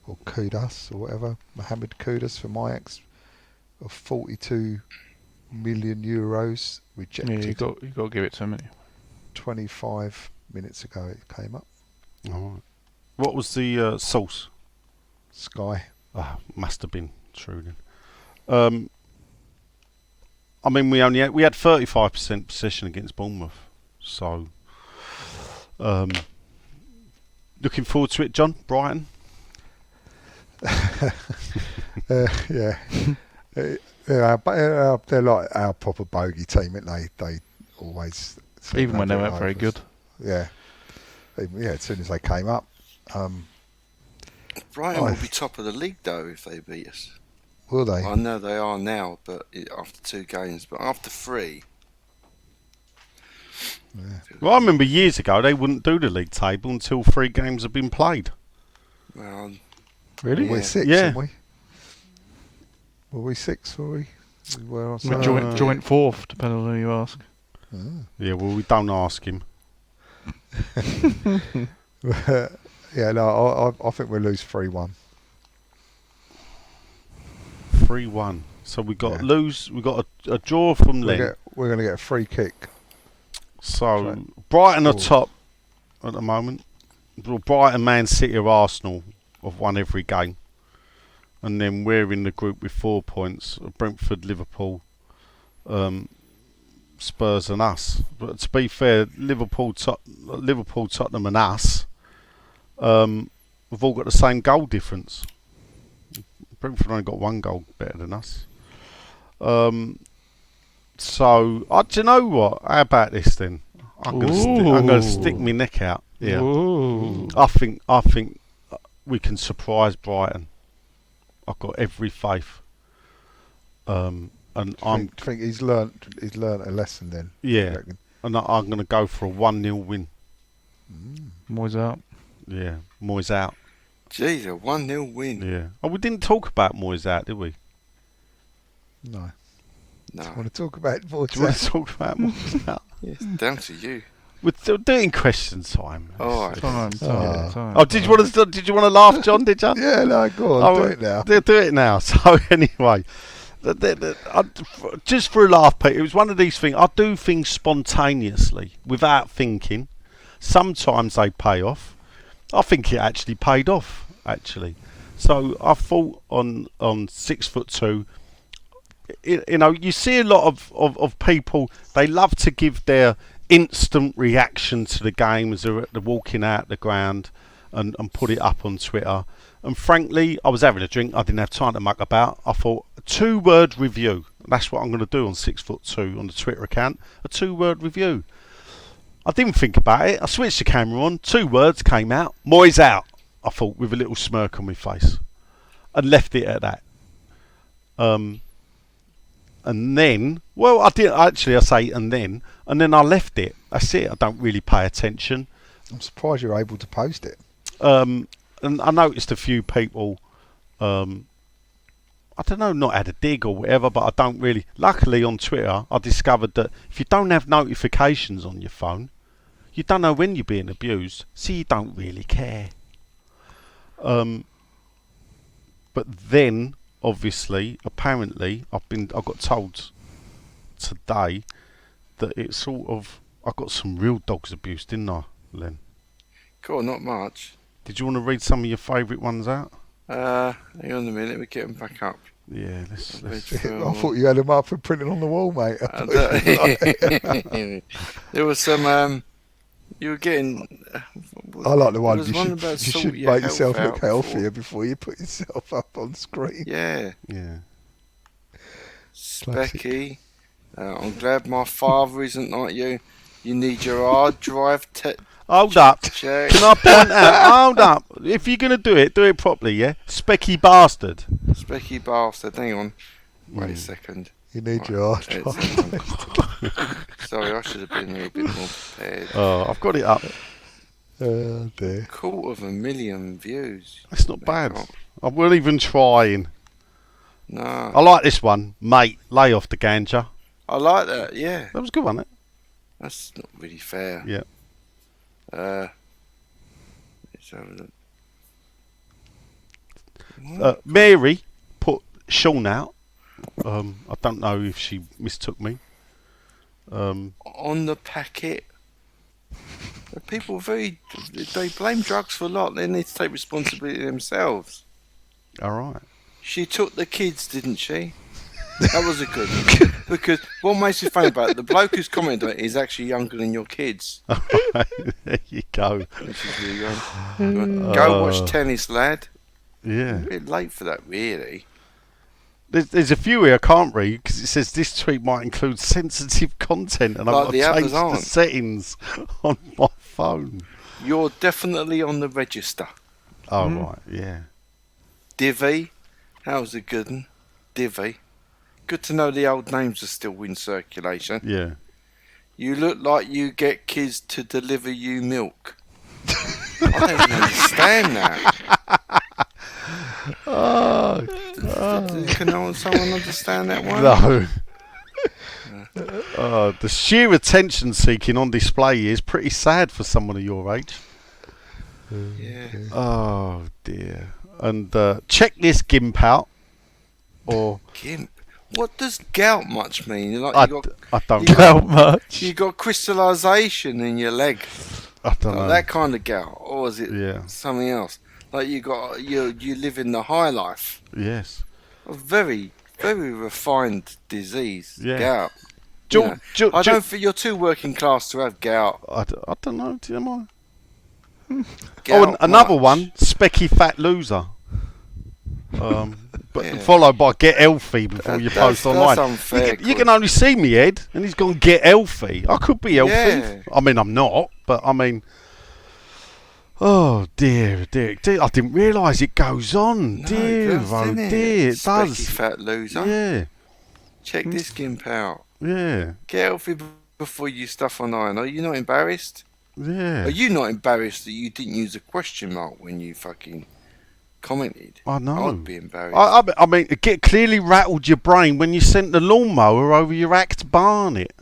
or whatever, Mohamed Kudus from Ajax of 42 million euros Yeah, rejected. you got to give it to him. 25 minutes ago it came up. All right. What was the source? Sky. Must have been true then. I mean, we had 35% possession against Bournemouth, so looking forward to it, John. Brighton. Yeah. But they're like our proper bogey team, aren't they? They always Even when they have it weren't very over good. us. Yeah. As soon as they came up. Brighton will be top of the league, though, if they beat us. Will they? I know they are now, but after 2 games. But after 3... Well, I remember years ago they wouldn't do the league table until 3 games had been played. Well, Really? We're Yeah. 6, Yeah. aren't we? Were we 6th? Were we? We were on We're Saturday. joint fourth, depending on who you ask. Ah. Yeah, well, we don't ask him. Yeah, no, I think we'll lose 3-1. 3-1. So we got Yeah. lose. We got a draw from Len. We're going to get a free kick. So Right. Brighton are Oh. top at the moment. Well, Brighton, Man City, or Arsenal have won every game, and then we're in the group with 4 points: Brentford, Liverpool, Spurs, and us. But to be fair, Liverpool, Tottenham, and us, we've all got the same goal difference. Brentford only got 1 goal better than us. So, do you know what? How about this then? I'm going to stick my neck out. Yeah, Ooh. I think we can surprise Brighton. I've got every faith. And I think he's learnt a lesson then. yeah, I reckon. and I'm going to go for a 1-0 win. Moyes out. Yeah, Moyes out. Jeez, a 1-0 win. Yeah. Oh, we didn't talk about Moyes out, did we? No. No, I want to talk about Do you want to talk about Moyes out? it's down to you. We're still doing question time. All right. Time. Oh, did you want to laugh, John? Did you? Yeah, no, go on, Oh, do it now. Do it now. So anyway, just for a laugh, Pete, it was one of these things. I do things spontaneously without thinking. Sometimes they pay off. I think it actually paid off. Actually, so I thought on 6'2". You know, you see a lot of people. They love to give their instant reaction to the game as they're walking out the ground and put it up on Twitter. And frankly, I was having a drink. I didn't have time to muck about. I thought a 2-word review. That's what I'm going to do on 6'2" on the Twitter account. A 2-word review. I didn't think about it. I switched the camera on. 2 words came out. Moyes out. I thought with a little smirk on my face, and left it at that. And then, well, I did actually. I say and then I left it. That's it. I don't really pay attention. I'm surprised you're able to post it. And I noticed a few people, I don't know, not had a dig or whatever, but I don't really. Luckily on Twitter, I discovered that if you don't have notifications on your phone, you don't know when you're being abused, so you don't really care. But then, obviously, apparently, I got told today that it's sort of, I got some real dogs abuse, didn't I, Len? Cool, not much. Did you want to read some of your favourite ones out? Hang on a minute, let me get them back up. Yeah, let's I thought you had them up and printed on the wall, mate. There was some. You were getting. I like the there one was you one should, about you sort should your make yourself health look out healthier before you put yourself up on screen. Yeah, Yeah. Specky. I'm glad my father isn't like you. You need your hard drive Hold up. check. Can I point out? Hold up. If you're going to do it properly, yeah? Specky bastard. Specky bastard. Hang on. Wait a second. You need your hard It's- drive. Sorry, I should have been a little bit more prepared. Oh, I've got it up. Oh dear. 250,000 views. That's not bad. I will even trying. No, I like this one. Mate, lay off the ganja. I like that. Yeah, That was a good one, wasn't that's not really fair. Yeah. Let's have a look. it? Mary put Sean out. I don't know if she mistook me. On the packet. People are they blame drugs for a lot. They need to take responsibility themselves. All right. She took the kids, didn't she? That was a good one. Because what makes me funny about it, the bloke who's commented on it is actually younger than your kids. There you go. Which is really good. Go watch tennis, lad. Yeah. A bit late for that, really. There's a few here I can't read because it says this tweet might include sensitive content and Like I've got the to change others the aren't. settings on my phone. You're definitely on the register. Oh, right. Yeah. Divvy. How's a good one? Divvy. Good to know the old names are still in circulation. Yeah. You look like you get kids to deliver you milk. I don't even understand that. Can someone understand that one? No. The sheer attention seeking on display is pretty sad for someone of your age. Yeah. Oh dear. And check this gimp out. Or Gimp. What does gout much mean? Like I don't know. How much? you got crystallization in your leg. I don't Like know. that kind of gout, or is it Yeah. something else? Like you live in the high life. Yes. A very, very refined disease. Yeah. Gout. Jo- You know, Jo- I Jo- don't think you're too working class to have gout. I don't know. Am I? Gout Another much. one. Specky fat loser. But Yeah. followed by get healthy before you post online. That's unfair. You can only see me head, and he's gone get healthy. I could be healthy. Yeah. I mean, I'm not, but I mean, oh dear. I didn't realise it goes on. No, Dear, it does, oh doesn't it? dear, it Specky does. fat loser. Yeah, Check this gimp out. yeah, Get healthy before you stuff online. Are you not embarrassed? yeah. Are you not embarrassed that you didn't use a question mark when you fucking commented? I know. I'd be embarrassed. I mean, it clearly rattled your brain when you sent the lawnmower over your act Barnet.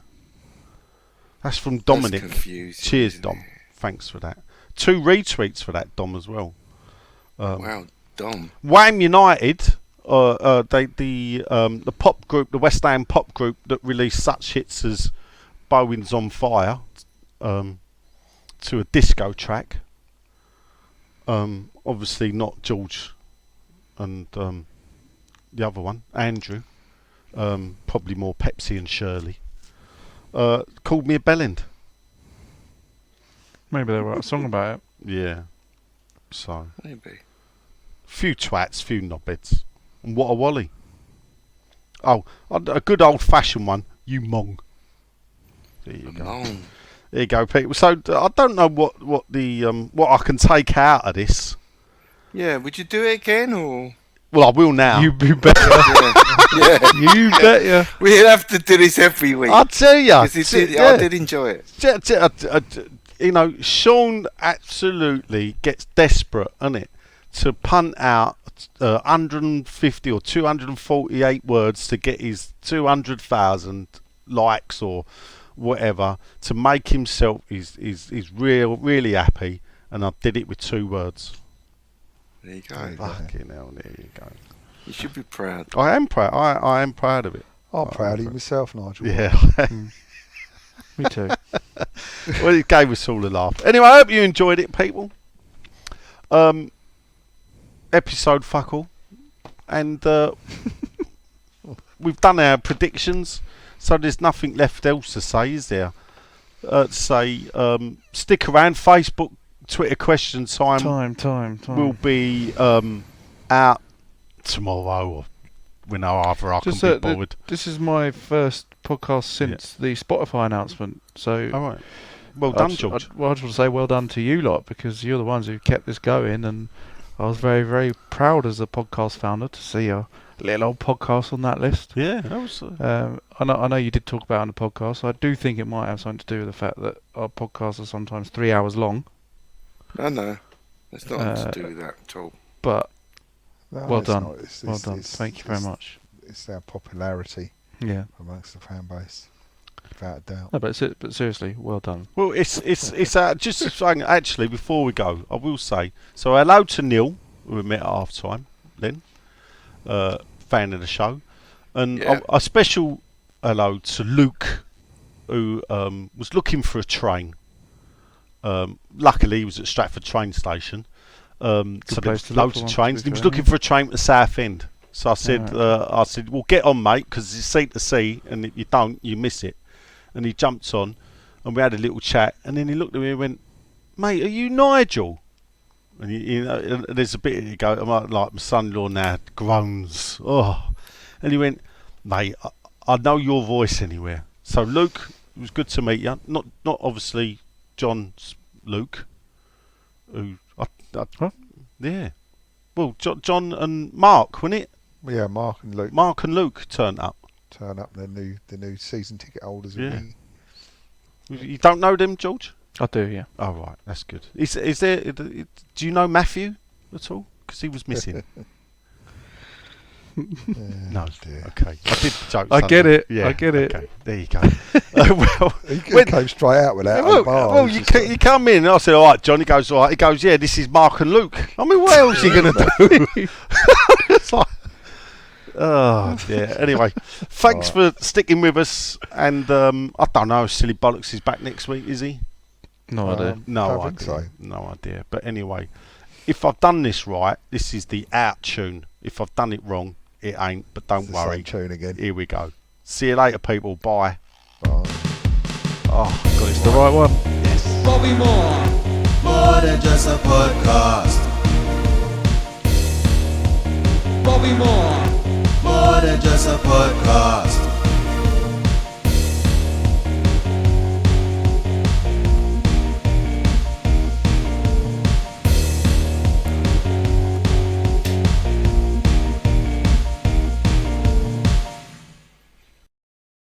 That's from Dominic. That's confusing, Cheers, isn't Dom. it? Thanks for that. 2 retweets for that, Dom, as well. Wow, Dom. Wham United, the pop group, the West Ham pop group that released such hits as Bowen's on Fire, to a disco track. Obviously not George and the other one, Andrew. Probably more Pepsi and Shirley. Called me a bellend. Maybe they wrote a song about it. Yeah. So, Maybe. few twats, few knobheads. And what a wally. Oh, a good old fashioned one. You mong. There you go. Long. There you go, people. So I don't know what I can take out of this. Yeah, would you do it again or? Well, I will now. You better. Yeah. You bet. We'll have to do this every week. I'll tell you. 'Cause I did enjoy it. You know, Sean absolutely gets desperate, it, to punt out 150 or 248 words to get his 200,000 likes or whatever, to make himself is really happy, and I did it with 2 words. There you go. Fucking hell, there you go. You should be proud. I am proud. I am proud of it. I'm proud of you myself, Nigel. Yeah. Me too. Well, it gave us all a laugh. Anyway, I hope you enjoyed it, people. Episode fuck all. And we've done our predictions, so there's nothing left else to say, is there? Stick around. Facebook, Twitter question time will be out tomorrow or whenever I can be bothered. This is my first podcast since the Spotify announcement. So, All right. Well done, George. I just want to say well done to you lot, because you're the ones who kept this going, and I was very, very proud as a podcast founder to see a little old podcast on that list. Yeah, that was. I know you did talk about it on the podcast. I do think it might have something to do with the fact that our podcasts are sometimes 3 hours long. No. It's not to do with that at all. But No, well it's done. not. It's- Well it's- done. it's- Thank you very it's- much. It's our popularity Yeah. amongst the fan base, without a doubt. No, but seriously, well done. Well, it's just saying, actually, before we go, I will say, so hello to Neil, who we met at half time, then, fan of the show, and Yeah. a special hello to Luke, who was looking for a train. Luckily, he was at Stratford train station, so there place was to look loads for of one, to trains. be He was fair, looking yeah. for a train to Southend. So I said, Alright. well, get on, mate, because it's seat to sea, and if you don't, you miss it. And he jumped on, and we had a little chat, and then he looked at me and went, mate, are you Nigel? And and there's a bit, you go, like my son-in-law now groans, oh. And he went, mate, I know your voice anywhere. So Luke, it was good to meet you. Not obviously John's Luke, who, Huh? yeah. Well, John and Mark, wasn't it? Yeah, Mark and Luke Mark and Luke turned up. turn up. The new season ticket holders. Yeah. And me. You don't know them, George? I do, yeah. Oh, right, that's good. Is there? Do you know Matthew at all? Because he was missing. No. dear. Okay. I did joke. I get it. Yeah. I get it. Okay. There you go. Well, He came straight out with that. well, you come in and I said, all right, John. He goes, all right. He goes, yeah, this is Mark and Luke. I mean, what else are you going to do? It's like, oh, dear. Anyway, thanks for sticking with us. And I don't know, Silly Bollocks is back next week, is he? No idea. No I think idea. so. No idea. But anyway, if I've done this right, this is the out tune. If I've done it wrong, it ain't. But don't It's the worry. same tune again. Here we go. See you later, people. Bye. Bye. Oh, God, It's the right one. Yes. Bobby Moore, more than just a podcast. Bobby Moore, more than just a podcast.